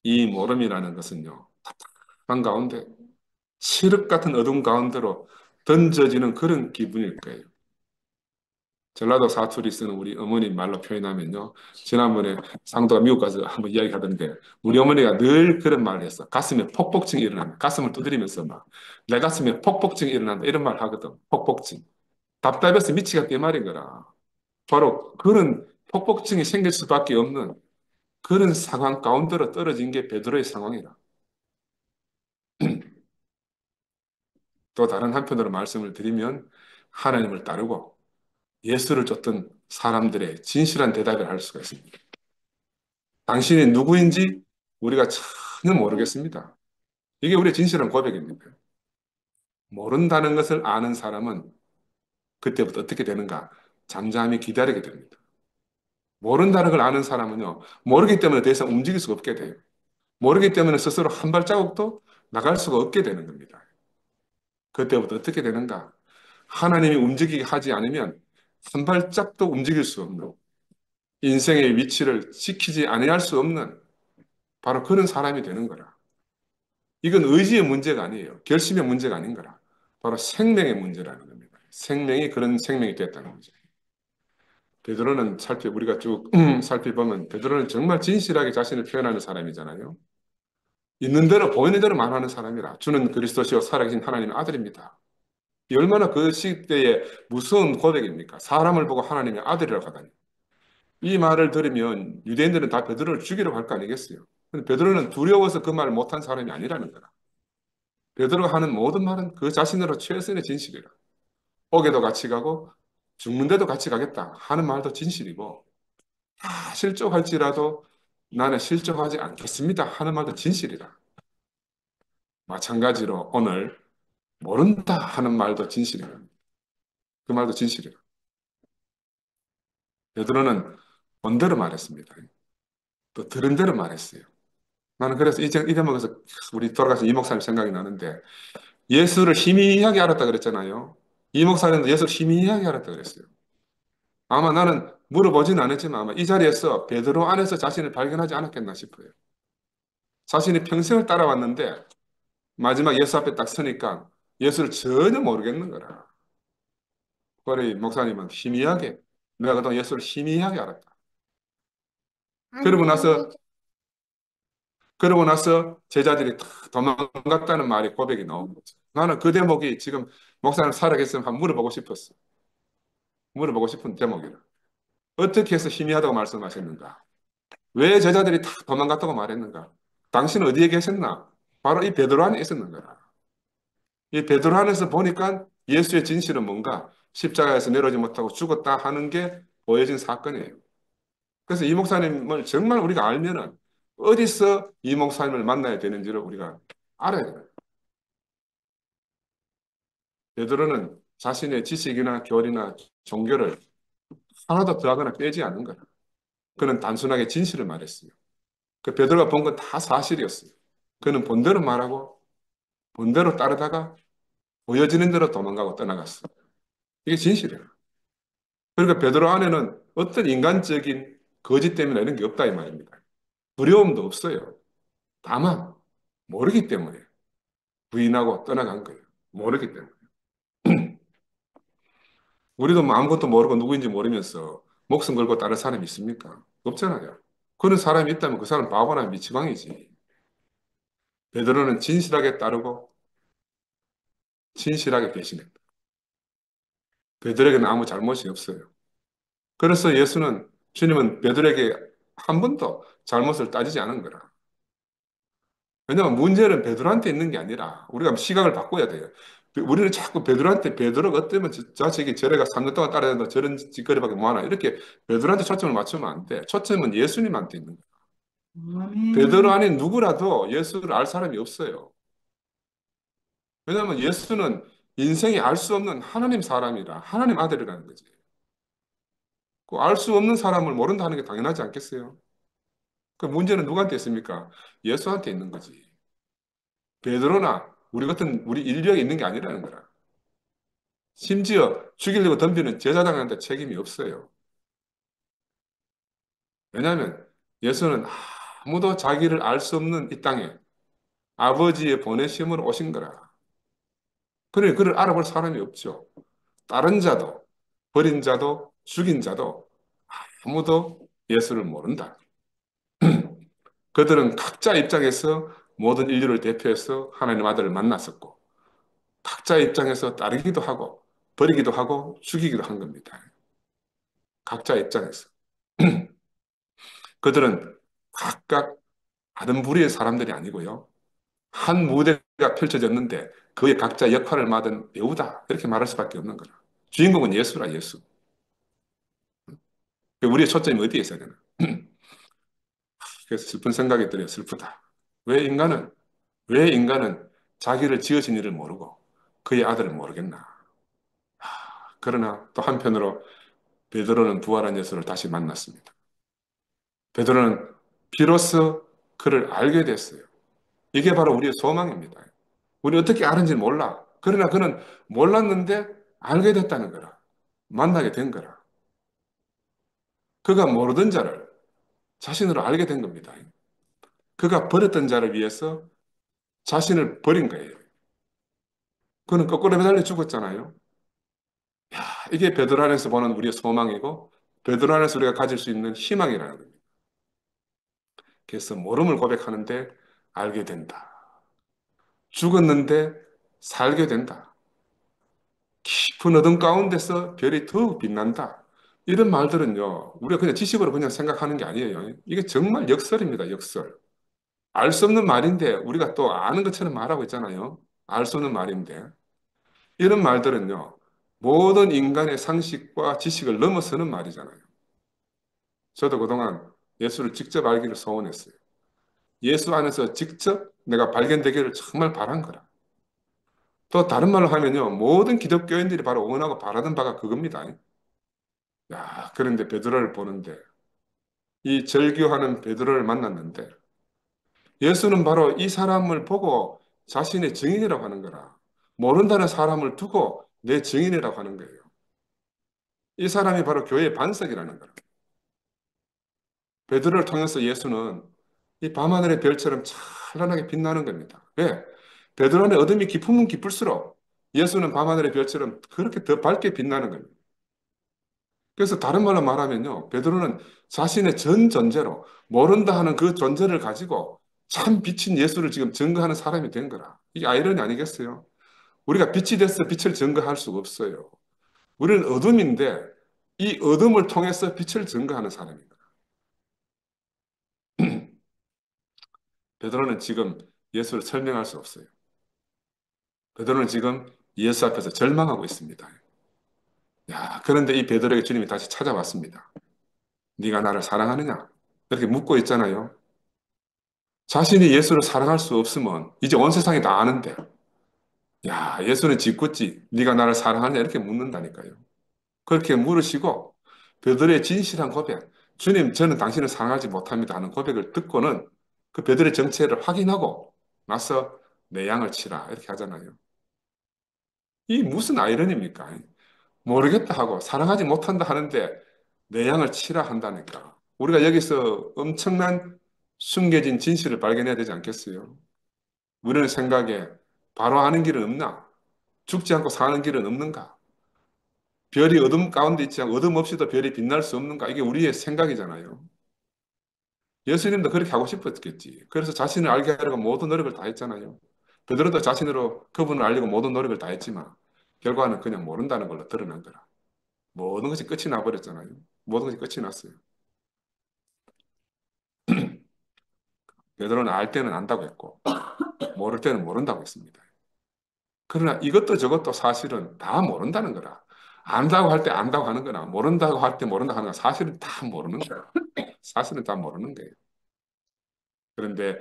이 모름이라는 것은요, 답답한 가운데, 칠흑 같은 어둠 가운데로 던져지는 그런 기분일 거예요. 전라도 사투리 쓰는 우리 어머니 말로 표현하면요, 지난번에 상도가 미국 가서 한번 이야기하던데, 우리 어머니가 늘 그런 말을 했어. 가슴에 폭복증이 일어난다. 가슴을 두드리면서 막, 내 가슴에 폭복증이 일어난다. 이런 말 하거든. 폭복증. 답답해서 미치겠다 이 말인 거라. 바로 그런 폭복증이 생길 수밖에 없는 그런 상황 가운데로 떨어진 게 베드로의 상황이라. 또 다른 한편으로 말씀을 드리면 하나님을 따르고 예수를 쫓던 사람들의 진실한 대답을 할 수가 있습니다. 당신이 누구인지 우리가 전혀 모르겠습니다. 이게 우리의 진실한 고백입니다. 모른다는 것을 아는 사람은 그때부터 어떻게 되는가? 잠잠히 기다리게 됩니다. 모른다는 걸 아는 사람은요, 모르기 때문에 더 이상 움직일 수가 없게 돼요. 모르기 때문에 스스로 한 발자국도 나갈 수가 없게 되는 겁니다. 그때부터 어떻게 되는가? 하나님이 움직이게 하지 않으면 한 발짝도 움직일 수 없는 인생의 위치를 지키지 아니할 수 없는 바로 그런 사람이 되는 거라. 이건 의지의 문제가 아니에요. 결심의 문제가 아닌 거라. 바로 생명의 문제라는 겁니다. 생명이 그런 생명이 됐다는 거죠. 베드로는 우리가 쭉 살펴보면 베드로는 정말 진실하게 자신을 표현하는 사람이잖아요. 있는 대로 보이는 대로 말하는 사람이라. 주는 그리스도시요 살아계신 하나님의 아들입니다. 이 얼마나 그 시대에 무서운 고백입니까? 사람을 보고 하나님의 아들이라고 하다니. 이 말을 들으면 유대인들은 다 베드로를 죽이려고 할 거 아니겠어요? 근데 베드로는 두려워서 그 말을 못한 사람이 아니라는 거라. 베드로가 하는 모든 말은 그 자신으로 최선의 진실이라. 옥에도 같이 가고 죽는데도 같이 가겠다 하는 말도 진실이고 다 실족할지라도 나는 실족하지 않겠습니다 하는 말도 진실이라. 마찬가지로 오늘 모른다 하는 말도 진실이라. 그 말도 진실이라. 베드로는 본 대로 말했습니다. 또 들은 대로 말했어요. 나는 그래서 이 대목에서 우리 돌아가신 이 목사님 생각이 나는데 예수를 희미하게 알았다 그랬잖아요. 이 목사님도 예수를 희미하게 알았다 그랬어요. 아마 나는 물어보지는 않았지만 아마 이 자리에서 베드로 안에서 자신을 발견하지 않았겠나 싶어요. 자신이 평생을 따라왔는데 마지막 예수 앞에 딱 서니까 예수를 전혀 모르겠는 거라. 그래 목사님은 희미하게 내가 그동안 예수를 희미하게 알았다. 그러고 나서 그러고 나서 제자들이 다 도망갔다는 말이 고백이 나온 거죠. 나는 그 대목이 지금 목사님 살아계시면 한번 물어보고 싶었어. 물어보고 싶은 대목이라. 어떻게 해서 희미하다고 말씀하셨는가? 왜 제자들이 다 도망갔다고 말했는가? 당신은 어디에 계셨나? 바로 이 베드로 안에 있었는 거라. 이 베드로 안에서 보니까 예수의 진실은 뭔가 십자가에서 내려오지 못하고 죽었다 하는 게 보여진 사건이에요. 그래서 이 목사님을 정말 우리가 알면은 어디서 이 목사님을 만나야 되는지를 우리가 알아야 돼요. 베드로는 자신의 지식이나 교리나 종교를 하나도 더하거나 빼지 않는 거라. 그는 단순하게 진실을 말했어요. 그 베드로가 본 건 다 사실이었어요. 그는 본대로 말하고 본대로 따르다가 보여지는 대로 도망가고 떠나갔어요. 이게 진실이에요. 그러니까 베드로 안에는 어떤 인간적인 거짓 때문에 이런 게 없다 이 말입니다. 두려움도 없어요. 다만 모르기 때문에 부인하고 떠나간 거예요. 모르기 때문에. 우리도 뭐 아무것도 모르고 누구인지 모르면서 목숨 걸고 따를 사람이 있습니까? 없잖아요. 그런 사람이 있다면 그 사람 바보나 미치광이지. 베드로는 진실하게 따르고 진실하게 배신했다. 베드로에게는 아무 잘못이 없어요. 그래서 주님은 베드로에게 한 번도 잘못을 따지지 않은 거라. 왜냐하면 문제는 베드로한테 있는 게 아니라 우리가 시각을 바꿔야 돼요. 우리는 자꾸 베드로가 어때면 저 새끼 저래가 3년 동안 따라다닌다 저런 짓거리밖에 뭐하나 이렇게 베드로한테 초점을 맞추면 안 돼. 초점은 예수님한테 있는 거야. 베드로 아멘. 안에 누구라도 예수를 알 사람이 없어요. 왜냐하면 예수는 인생이 알 수 없는 하나님 사람이라 하나님 아들이라는 거지. 그 알 수 없는 사람을 모른다 하는 게 당연하지 않겠어요? 그 문제는 누구한테 있습니까? 예수한테 있는 거지. 베드로나 우리 같은 우리 인류에 있는 게 아니라는 거라. 심지어 죽이려고 덤비는 제사장한테 책임이 없어요. 왜냐하면 예수는 아무도 자기를 알 수 없는 이 땅에 아버지의 보내심으로 오신 거라. 그래, 그를 알아볼 사람이 없죠. 다른 자도, 버린 자도, 죽인 자도 아무도 예수를 모른다. 그들은 각자 입장에서 모든 인류를 대표해서 하나님 아들을 만났었고, 각자 입장에서 따르기도 하고, 버리기도 하고, 죽이기도 한 겁니다. 각자 입장에서. 그들은 각각 다른 부류의 사람들이 아니고요. 한 무대가 펼쳐졌는데 그의 각자 역할을 맡은 배우다. 이렇게 말할 수밖에 없는 거라. 주인공은 예수라, 예수. 우리의 초점이 어디에 있어야 되나? 그래서 슬픈 생각이 들어요. 슬프다. 왜 인간은, 왜 인간은 자기를 지으신 이를 모르고 그의 아들을 모르겠나? 그러나 또 한편으로 베드로는 부활한 예수를 다시 만났습니다. 베드로는 비로소 그를 알게 됐어요. 이게 바로 우리의 소망입니다. 우리 어떻게 아는지 몰라. 그러나 그는 몰랐는데 알게 됐다는 거라. 만나게 된 거라. 그가 모르던 자를 자신으로 알게 된 겁니다. 그가 버렸던 자를 위해서 자신을 버린 거예요. 그는 거꾸로 매달려 죽었잖아요. 이게 베드로 안에서 보는 우리의 소망이고 베드로 안에서 우리가 가질 수 있는 희망이라는 겁니다. 그래서 모름을 고백하는데 알게 된다. 죽었는데 살게 된다. 깊은 어둠 가운데서 별이 더욱 빛난다. 이런 말들은요, 우리가 그냥 지식으로 그냥 생각하는 게 아니에요. 이게 정말 역설입니다, 역설. 알 수 없는 말인데 우리가 또 아는 것처럼 말하고 있잖아요. 알 수 없는 말인데. 이런 말들은요, 모든 인간의 상식과 지식을 넘어서는 말이잖아요. 저도 그동안 예수를 직접 알기를 소원했어요. 예수 안에서 직접 내가 발견되기를 정말 바란 거라. 또 다른 말로 하면요, 모든 기독교인들이 바로 원하고 바라던 바가 그겁니다. 야, 그런데 베드로를 보는데, 이 절규하는 베드로를 만났는데, 예수는 바로 이 사람을 보고 자신의 증인이라고 하는 거라. 모른다는 사람을 두고 내 증인이라고 하는 거예요. 이 사람이 바로 교회의 반석이라는 거라. 베드로를 통해서 예수는 이 밤하늘의 별처럼 찬란하게 빛나는 겁니다. 왜? 베드로 안에 어둠이 깊으면 깊을수록 예수는 밤하늘의 별처럼 그렇게 더 밝게 빛나는 겁니다. 그래서 다른 말로 말하면요, 베드로는 자신의 전 존재로 모른다 하는 그 존재를 가지고 참 빛인 예수를 지금 증거하는 사람이 된 거라. 이게 아이러니 아니겠어요? 우리가 빛이 돼서 빛을 증거할 수가 없어요. 우리는 어둠인데 이 어둠을 통해서 빛을 증거하는 사람입니다. 베드로는 지금 예수를 설명할 수 없어요. 베드로는 지금 예수 앞에서 절망하고 있습니다. 야, 그런데 이 베드로에게 주님이 다시 찾아왔습니다. 네가 나를 사랑하느냐? 이렇게 묻고 있잖아요. 자신이 예수를 사랑할 수 없으면 이제 온 세상이 다 아는데, 야, 예수는 짓궂지. 네가 나를 사랑하느냐? 이렇게 묻는다니까요. 그렇게 물으시고 베드로의 진실한 고백, 주님, 저는 당신을 사랑하지 못합니다 하는 고백을 듣고는 그 베드로의 정체를 확인하고 나서 내 양을 치라 이렇게 하잖아요. 이 무슨 아이러니입니까? 모르겠다 하고 사랑하지 못한다 하는데 내 양을 치라 한다니까. 우리가 여기서 엄청난 숨겨진 진실을 발견해야 되지 않겠어요? 우리는 생각에 바로 아는 길은 없나? 죽지 않고 사는 길은 없는가? 별이 어둠 가운데 있지 않고 어둠 없이도 별이 빛날 수 없는가? 이게 우리의 생각이잖아요. 예수님도 그렇게 하고 싶었겠지. 그래서 자신을 알게 하려고 모든 노력을 다 했잖아요. 베드로도 자신으로 그분을 알려고 모든 노력을 다 했지만 결과는 그냥 모른다는 걸로 드러난 거라. 모든 것이 끝이 나버렸잖아요. 모든 것이 끝이 났어요. 베드로는 알 때는 안다고 했고 모를 때는 모른다고 했습니다. 그러나 이것도 저것도 사실은 다 모른다는 거라. 안다고 할 때 안다고 하는 거나 모른다고 할 때 모른다고 하는 거나 사실은 다 모르는 거야. 사실은 다 모르는 거예요. 그런데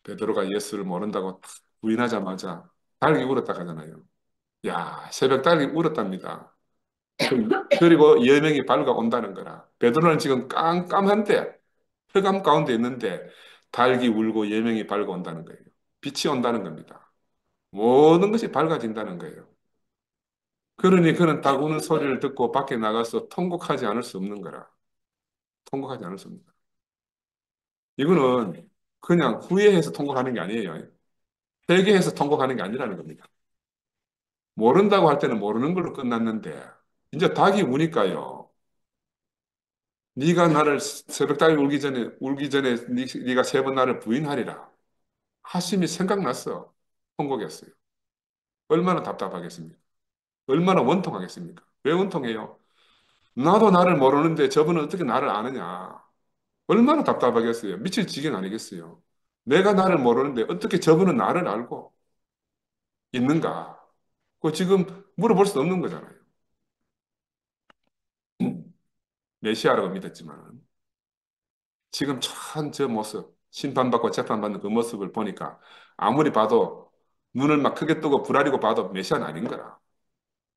베드로가 예수를 모른다고 탁 부인하자마자 달기 울었다 하잖아요. 야, 새벽달이 울었답니다. 그리고 여명이 밝아온다는 거라. 베드로는 지금 깜깜한데, 흑암 가운데 있는데, 달기 울고 여명이 밝아온다는 거예요. 빛이 온다는 겁니다. 모든 것이 밝아진다는 거예요. 그러니 그는 닭 우는 소리를 듣고 밖에 나가서 통곡하지 않을 수 없는 거라. 통곡하지 않을 수 없는 거라. 이거는 그냥 후회해서 통곡하는 게 아니에요. 회개해서 통곡하는 게 아니라는 겁니다. 모른다고 할 때는 모르는 걸로 끝났는데, 이제 닭이 우니까요. 네가 나를 새벽닭이 울기 전에 네가 세 번 나를 부인하리라. 하심이 생각났어. 통곡했어요. 얼마나 답답하겠습니까? 얼마나 원통하겠습니까? 왜 원통해요? 나도 나를 모르는데 저분은 어떻게 나를 아느냐? 얼마나 답답하겠어요? 미칠 지경 아니겠어요? 내가 나를 모르는데 어떻게 저분은 나를 알고 있는가? 그 지금 물어볼 수 없는 거잖아요. 메시아라고 믿었지만 지금 참 저 모습, 심판받고 재판받는 그 모습을 보니까 아무리 봐도 눈을 막 크게 뜨고 부라리고 봐도 메시아는 아닌 거라.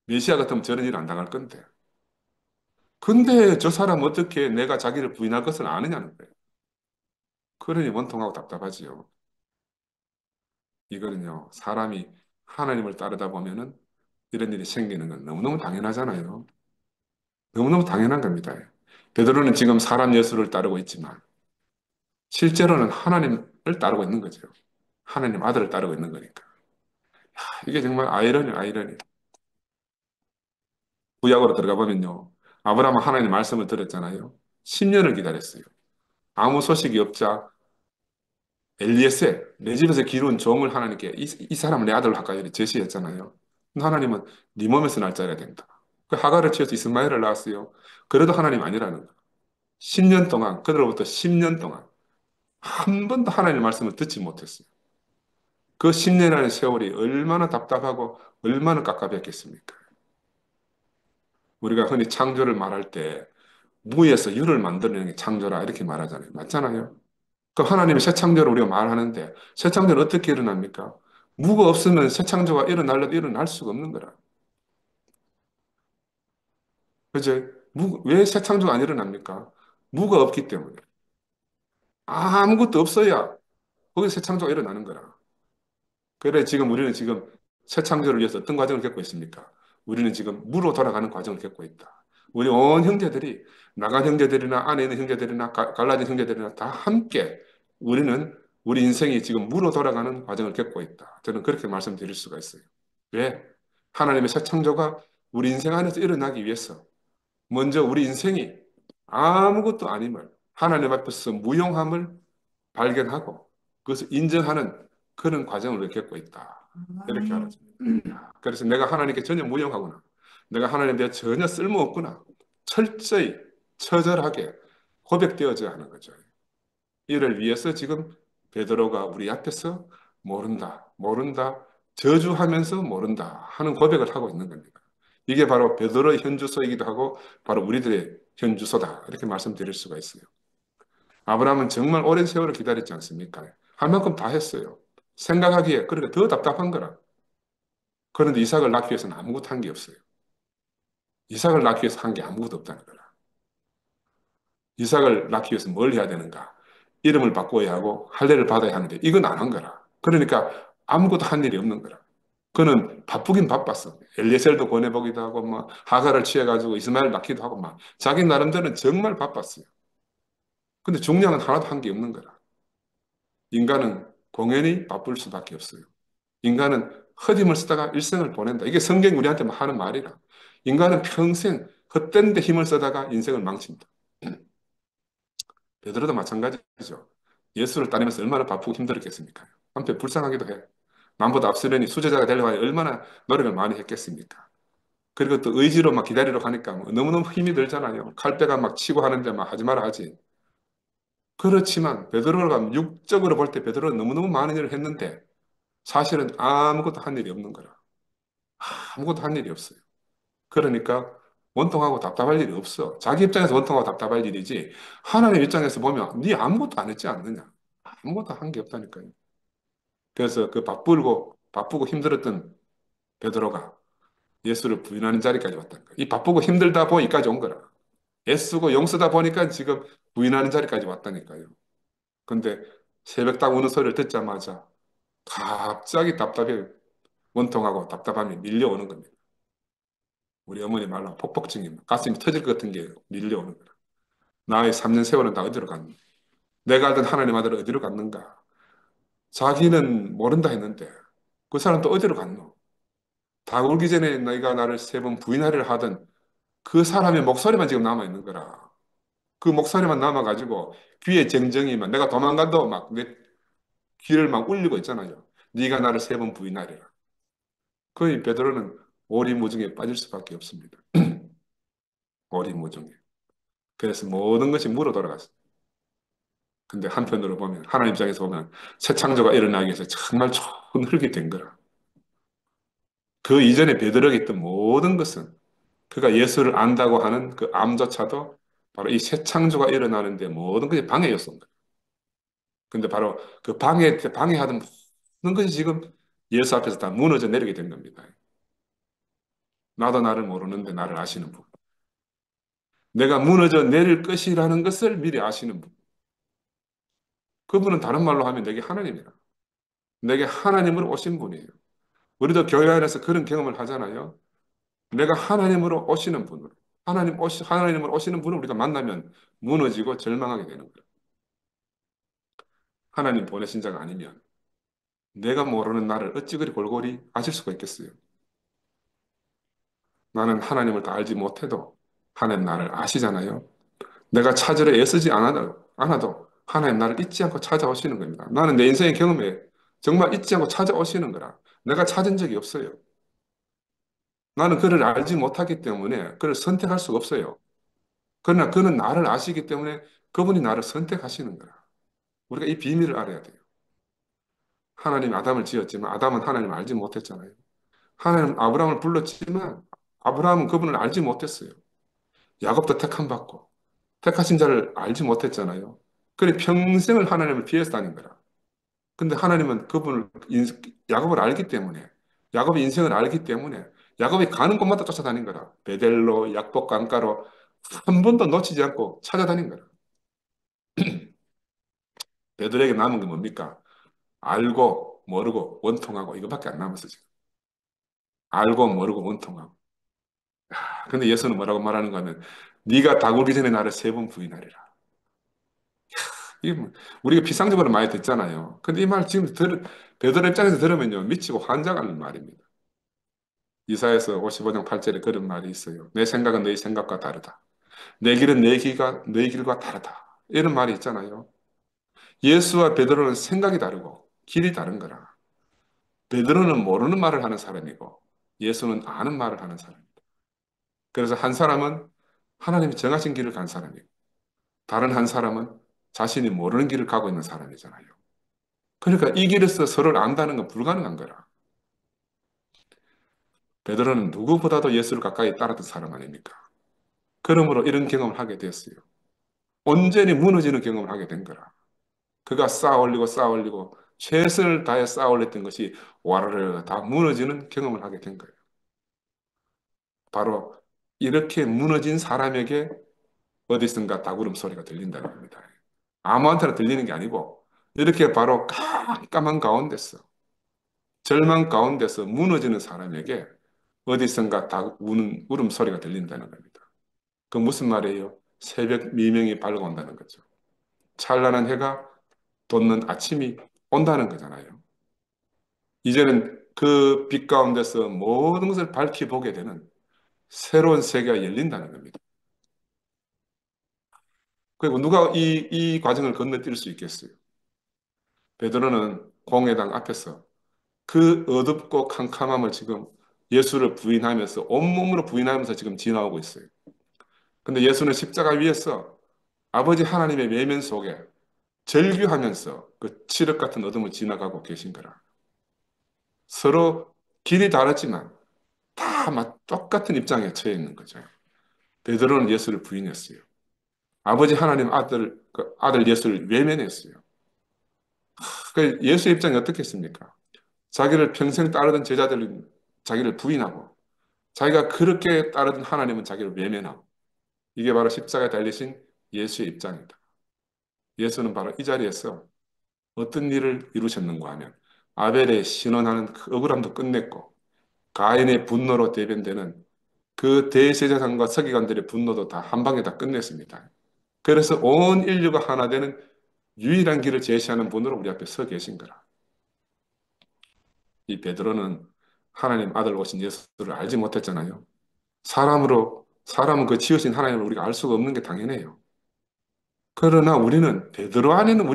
메시아 같으면 저런 일 안 당할 건데. 근데 저 사람 어떻게 내가 자기를 부인할 것을 아느냐는 거예요. 그러니 원통하고 답답하지요. 이거는요, 사람이 하나님을 따르다 보면은 이런 일이 생기는 건 너무너무 당연하잖아요. 너무너무 당연한 겁니다. 베드로는 지금 사람 예수를 따르고 있지만 실제로는 하나님을 따르고 있는 거죠. 하나님 아들을 따르고 있는 거니까. 이게 정말 아이러니. 구약으로 들어가 보면요. 아브라함은 하나님 말씀을 들었잖아요. 10년을 기다렸어요. 아무 소식이 없자 엘리에셀, 내 집에서 기르는 종을 하나님께 이 사람을 내 아들로 할까 이렇게 제시했잖아요. 근데 하나님은 네 몸에서 날 자라야 된다. 그 하갈을 취해서 이스마엘을 낳았어요. 그래도 하나님 아니라는 거. 10년 동안, 그들로부터 10년 동안 한 번도 하나님의 말씀을 듣지 못했어요. 그 10년이라는 세월이 얼마나 답답하고 얼마나 깝깝했겠습니까? 우리가 흔히 창조를 말할 때 무에서 유를 만들어내는 게 창조라 이렇게 말하잖아요. 맞잖아요. 그 하나님의 새 창조를 우리가 말하는데 새 창조는 어떻게 일어납니까? 무가 없으면 새 창조가 일어날래도 일어날 수가 없는 거라. 그죠? 왜 새 창조가 안 일어납니까? 무가 없기 때문에. 아무것도 없어야 거기서 새 창조가 일어나는 거라. 그래, 지금 우리는 지금 새 창조를 위해서 어떤 과정을 겪고 있습니까? 우리는 지금 무로 돌아가는 과정을 겪고 있다. 우리 온 형제들이, 나간 형제들이나 안에 있는 형제들이나 갈라진 형제들이나 다 함께 우리는 우리 인생이 지금 무로 돌아가는 과정을 겪고 있다. 저는 그렇게 말씀드릴 수가 있어요. 왜? 하나님의 새 창조가 우리 인생 안에서 일어나기 위해서 먼저 우리 인생이 아무것도 아님을 하나님 앞에서 무용함을 발견하고 그것을 인정하는 그런 과정을 우리가 겪고 있다. 이렇게 알아집니다. 그래서 내가 하나님께 전혀 무용하구나. 내가 하나님에 대해 전혀 쓸모없구나. 철저히 처절하게 고백되어져야 하는 거죠. 이를 위해서 지금 베드로가 우리 앞에서 모른다, 저주하면서 모른다 하는 고백을 하고 있는 겁니다. 이게 바로 베드로의 현주소이기도 하고 바로 우리들의 현주소다 이렇게 말씀드릴 수가 있어요. 아브라함은 정말 오랜 세월을 기다렸지 않습니까? 할 만큼 다 했어요. 생각하기에 그렇게 더 답답한 거라. 그런데 이삭을 낳기 위해서는 아무것도 한 게 없어요. 이삭을 낳기 위해서 한 게 아무것도 없다는 거라. 이삭을 낳기 위해서 뭘 해야 되는가? 이름을 바꿔야 하고 할례를 받아야 하는데 이건 안 한 거라. 그러니까 아무것도 한 일이 없는 거라. 그는 바쁘긴 바빴어. 엘리에셀도 보내보기도 하고 뭐 하가를 취해가지고 이스마엘 낳기도 하고 막 자기 나름대로는 정말 바빴어요. 근데 중량은 하나도 한 게 없는 거라. 인간은 공연히 바쁠 수밖에 없어요. 인간은 헛힘을 쓰다가 일생을 보낸다. 이게 성경이 우리한테 하는 말이라. 인간은 평생 헛된 데 힘을 쓰다가 인생을 망친다. 베드로도 마찬가지죠. 예수를 따르면서 얼마나 바쁘고 힘들었겠습니까? 한편 불쌍하기도 해. 남보다 앞서려니 수제자가 되려고 하니 얼마나 노력을 많이 했겠습니까? 그리고 또 의지로 막 기다리러 가니까 뭐 너무너무 힘이 들잖아요. 칼빼가 막 치고 하는데 막 하지 마라 하지. 그렇지만 베드로가 육적으로 볼 때 베드로는 너무너무 많은 일을 했는데 사실은 아무것도 한 일이 없는 거라. 아무것도 한 일이 없어요. 그러니까 원통하고 답답할 일이 없어. 자기 입장에서 원통하고 답답할 일이지 하나님 입장에서 보면 네 아무것도 안 했지 않느냐. 아무것도 한 게 없다니까요. 그래서 그 바쁘고 힘들었던 베드로가 예수를 부인하는 자리까지 왔다는 거야. 이 바쁘고 힘들다 보니까지 온 거라. 애쓰고 용쓰다 보니까 지금 부인하는 자리까지 왔다니까요. 근데 새벽 딱 우는 소리를 듣자마자 갑자기 답답해 원통하고 답답함이 밀려오는 겁니다. 우리 어머니 말로 폭폭증이 가슴이 터질 것 같은 게 밀려오는 거야. 나의 3년 세월은 다 어디로 갔는가? 내가 알던 하나님 아들은 어디로 갔는가? 자기는 모른다 했는데 그 사람 또 어디로 갔노? 다 울기 전에 너희가 나를 세 번 부인하리라 하던 그 사람의 목소리만 지금 남아있는 거라. 그 목소리만 남아가지고 귀에 쟁쟁이만 내가 도망간다고 막 내 귀를 막 울리고 있잖아요. 네가 나를 세 번 부인하리라. 거의 베드로는 오리무중에 빠질 수밖에 없습니다. 오리무중에. 그래서 모든 것이 물어 돌아갔어요. 근데 한편으로 보면 하나님 입장에서 보면 새 창조가 일어나기 위해서 정말 좋은 흙이 된 거라. 그 이전에 베드로에게 있던 모든 것은 그가 예수를 안다고 하는 그 암조차도 바로 이 새 창조가 일어나는데 모든 것이 방해였습니다. 근데 바로 그 방해하던 모든 것이 지금 예수 앞에서 다 무너져 내리게 된 겁니다. 나도 나를 모르는데 나를 아시는 분. 내가 무너져 내릴 것이라는 것을 미리 아시는 분. 그분은 다른 말로 하면 내게 하나님이라. 내게 하나님으로 오신 분이에요. 우리도 교회 안에서 그런 경험을 하잖아요. 내가 하나님으로 오시는 분으로. 하나님으로 오시는 분을 우리가 만나면 무너지고 절망하게 되는 거예요. 하나님 보내신 자가 아니면 내가 모르는 나를 어찌 그리 골골이 아실 수가 있겠어요. 나는 하나님을 다 알지 못해도 하나님 나를 아시잖아요. 내가 찾으려 애쓰지 않아도 하나님 나를 잊지 않고 찾아오시는 겁니다. 나는 내 인생의 경험에 정말 잊지 않고 찾아오시는 거라. 내가 찾은 적이 없어요. 나는 그를 알지 못하기 때문에 그를 선택할 수가 없어요. 그러나 그는 나를 아시기 때문에 그분이 나를 선택하시는 거라. 우리가 이 비밀을 알아야 돼요. 하나님이 아담을 지었지만 아담은 하나님을 알지 못했잖아요. 하나님 아브라함을 불렀지만 아브라함은 그분을 알지 못했어요. 야곱도 택함 받고 택하신 자를 알지 못했잖아요. 그래 평생을 하나님을 피해서 다닌 거라. 근데 하나님은 야곱을 알기 때문에 야곱의 인생을 알기 때문에 야곱이 가는 곳마다 쫓아다닌 거라. 베델로 약복 강가로 한 번도 놓치지 않고 찾아다닌 거라. 베드로에게 남은 게 뭡니까? 알고 모르고 원통하고 이거밖에 안 남았어 지금. 알고 모르고 원통하고. 근데 예수는 뭐라고 말하는 거냐면 네가 다굴기 전에 나를 세 번 부인하리라. 이게 우리가 피상적으로 많이 듣잖아요. 근데 이 말 지금 베드로 입장에서 들으면요 미치고 환장하는 말입니다. 이사야서 55장 8절에 그런 말이 있어요. 내 생각은 너희 생각과 다르다. 내 길은 너희 길과 다르다. 이런 말이 있잖아요. 예수와 베드로는 생각이 다르고 길이 다른 거라. 베드로는 모르는 말을 하는 사람이고 예수는 아는 말을 하는 사람입니다. 그래서 한 사람은 하나님이 정하신 길을 간 사람이고 다른 한 사람은 자신이 모르는 길을 가고 있는 사람이잖아요. 그러니까 이 길에서 서로를 안다는 건 불가능한 거라. 베드로는 누구보다도 예수를 가까이 따랐던 사람 아닙니까? 그러므로 이런 경험을 하게 됐어요. 온전히 무너지는 경험을 하게 된 거라. 그가 쌓아 올리고 쌓아 올리고 최선을 다해 쌓아 올렸던 것이 와르르 다 무너지는 경험을 하게 된 거예요. 바로 이렇게 무너진 사람에게 어디선가 다구름 소리가 들린다는 겁니다. 아무한테나 들리는 게 아니고 이렇게 바로 깜깜한 가운데서 절망 가운데서 무너지는 사람에게 어디선가 우는 울음소리가 들린다는 겁니다. 그 무슨 말이에요? 새벽 미명이 밝아온다는 거죠. 찬란한 해가 돋는 아침이 온다는 거잖아요. 이제는 그 빛 가운데서 모든 것을 밝히 보게 되는 새로운 세계가 열린다는 겁니다. 그리고 누가 이 과정을 건너뛸 수 있겠어요? 베드로는 공회당 앞에서 그 어둡고 캄캄함을 지금 예수를 부인하면서 온몸으로 부인하면서 지금 지나오고 있어요. 근데 예수는 십자가 위에서 아버지 하나님의 외면 속에 절규하면서 그 칠흑 같은 어둠을 지나가고 계신 거라. 서로 길이 다르지만 다 똑같은 입장에 처해 있는 거죠. 베드로는 예수를 부인했어요. 아버지 하나님 그 아들 예수를 외면했어요. 그 예수의 입장이 어떻겠습니까? 자기를 평생 따르던 제자들은 자기를 부인하고 자기가 그렇게 따르던 하나님은 자기를 외면하고, 이게 바로 십자가에 달리신 예수의 입장이다. 예수는 바로 이 자리에서 어떤 일을 이루셨는가 하면 아벨의 신원하는 그 억울함도 끝냈고, 가인의 분노로 대변되는 그 대제사장과 서기관들의 분노도 다 한 방에 다 끝냈습니다. 그래서 온 인류가 하나 되는 유일한 길을 제시하는 분으로 우리 앞에 서 계신 거라. 이 베드로는 하나님 아들 오신 예수를 알지 못했잖아요. 사람은 그 지으신 하나님을 우리가 알 수가 없는 게 당연해요. 그러나 우리는 베드로 안에는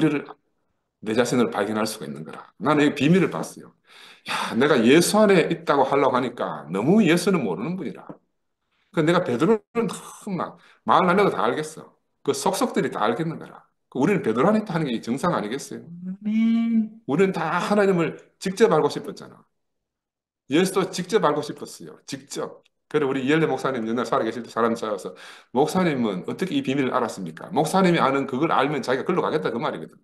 내 자신을 발견할 수가 있는 거라. 나는 이 비밀을 봤어요. 야, 내가 예수 안에 있다고 하려고 하니까 너무 예수는 모르는 분이라. 그 내가 베드로는 너무 막 말 안 해도 다 알겠어. 그 속속들이 다 알겠는 거라. 우리는 베드로 안에 있다 하는 게 정상 아니겠어요? 아멘. 우리는 다 하나님을 직접 알고 싶었잖아. 예수도 직접 알고 싶었어요. 직접. 그래, 우리 이엘레 목사님 옛날 살아계실 때 사람 찾아서 목사님은 어떻게 이 비밀을 알았습니까? 목사님이 아는 그걸 알면 자기가 글로 가겠다 그 말이거든.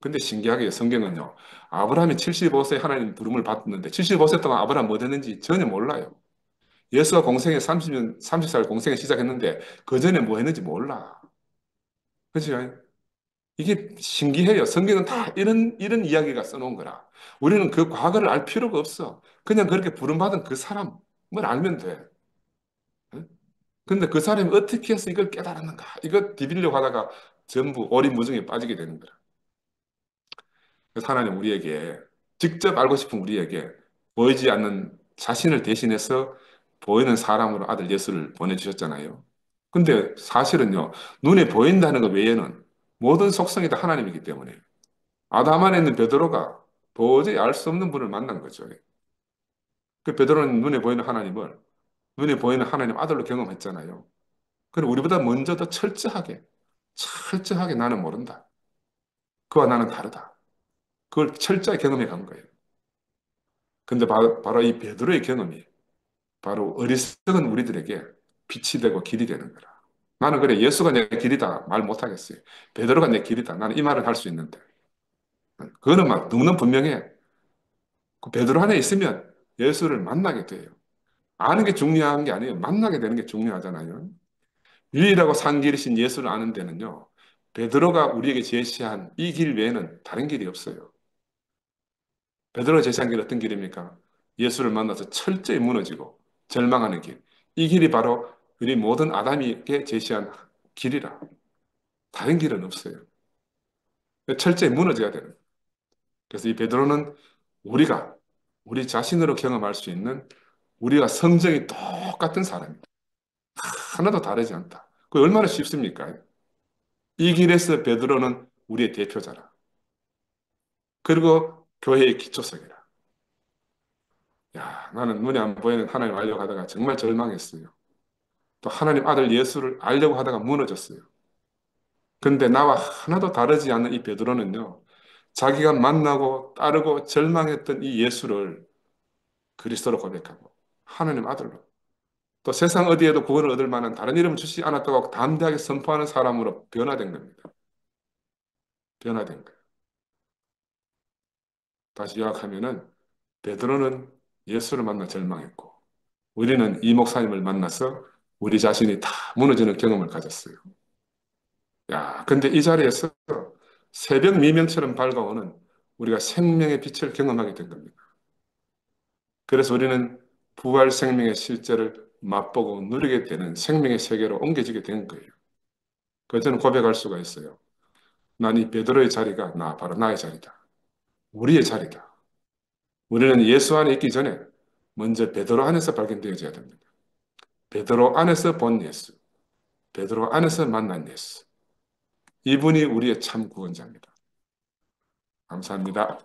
근데 신기하게 성경은요. 아브라함이 75세 하나님 부름을 받았는데 75세 동안 아브라함 뭐 됐는지 전혀 몰라요. 예수가 공생에 30년, 30살 공생에 시작했는데 그 전에 뭐 했는지 몰라. 그죠? 이게 신기해요. 성경은 다 이런 이야기가 써놓은 거라. 우리는 그 과거를 알 필요가 없어. 그냥 그렇게 부름받은 그 사람을 알면 돼. 응? 근데 그 사람이 어떻게 해서 이걸 깨달았는가? 이거 디비려고 하다가 전부 오리무중에 빠지게 되는 거라. 그래서 하나님 우리에게 직접 알고 싶은 우리에게 보이지 않는 자신을 대신해서 보이는 사람으로 아들 예수를 보내주셨잖아요. 근데 사실은요, 눈에 보인다는 것 외에는 모든 속성이 다 하나님이기 때문에 아담 안에 있는 베드로가 도저히 알 수 없는 분을 만난 거죠. 그 베드로는 눈에 보이는 하나님 아들로 경험했잖아요. 그리고 우리보다 먼저 더 철저하게 나는 모른다. 그와 나는 다르다. 그걸 철저히 경험해 간 거예요. 근데 바로 이 베드로의 경험이 바로 어리석은 우리들에게 빛이 되고 길이 되는 거라. 나는 그래, 예수가 내 길이다 말 못하겠어요. 베드로가 내 길이다. 나는 이 말을 할 수 있는데. 그거는 막 너무나 분명해. 그 베드로 안에 있으면 예수를 만나게 돼요. 아는 게 중요한 게 아니에요. 만나게 되는 게 중요하잖아요. 유일하고 산 길이신 예수를 아는 데는요. 베드로가 우리에게 제시한 이 길 외에는 다른 길이 없어요. 베드로가 제시한 길은 어떤 길입니까? 예수를 만나서 철저히 무너지고 절망하는 길. 이 길이 바로 우리 모든 아담에게 제시한 길이라. 다른 길은 없어요. 철저히 무너져야 되는. 그래서 이 베드로는 우리가 우리 자신으로 경험할 수 있는 우리가 성정이 똑같은 사람입니다. 하나도 다르지 않다. 그 얼마나 쉽습니까? 이 길에서 베드로는 우리의 대표자라. 그리고 교회의 기초석이라. 야, 나는 눈에 안 보이는 하나님 알려고 하다가 정말 절망했어요. 또 하나님 아들 예수를 알려고 하다가 무너졌어요. 근데 나와 하나도 다르지 않는 이 베드로는요, 자기가 만나고 따르고 절망했던 이 예수를 그리스도로 고백하고 하나님 아들로 또 세상 어디에도 구원을 얻을 만한 다른 이름을 주시 않았다고 담대하게 선포하는 사람으로 변화된 겁니다. 변화된 거예요. 다시 요약하면은 베드로는 예수를 만나 절망했고 우리는 이 목사님을 만나서 우리 자신이 다 무너지는 경험을 가졌어요. 야, 근데 이 자리에서 새벽 미명처럼 밝아오는 우리가 생명의 빛을 경험하게 된 겁니다. 그래서 우리는 부활 생명의 실제를 맛보고 누리게 되는 생명의 세계로 옮겨지게 된 거예요. 그래서 저는 고백할 수가 있어요. 난 이 베드로의 자리가 바로 나의 자리다. 우리의 자리다. 우리는 예수 안에 있기 전에 먼저 베드로 안에서 발견되어져야 됩니다. 베드로 안에서 본 예수, 베드로 안에서 만난 예수. 이분이 우리의 참 구원자입니다. 감사합니다.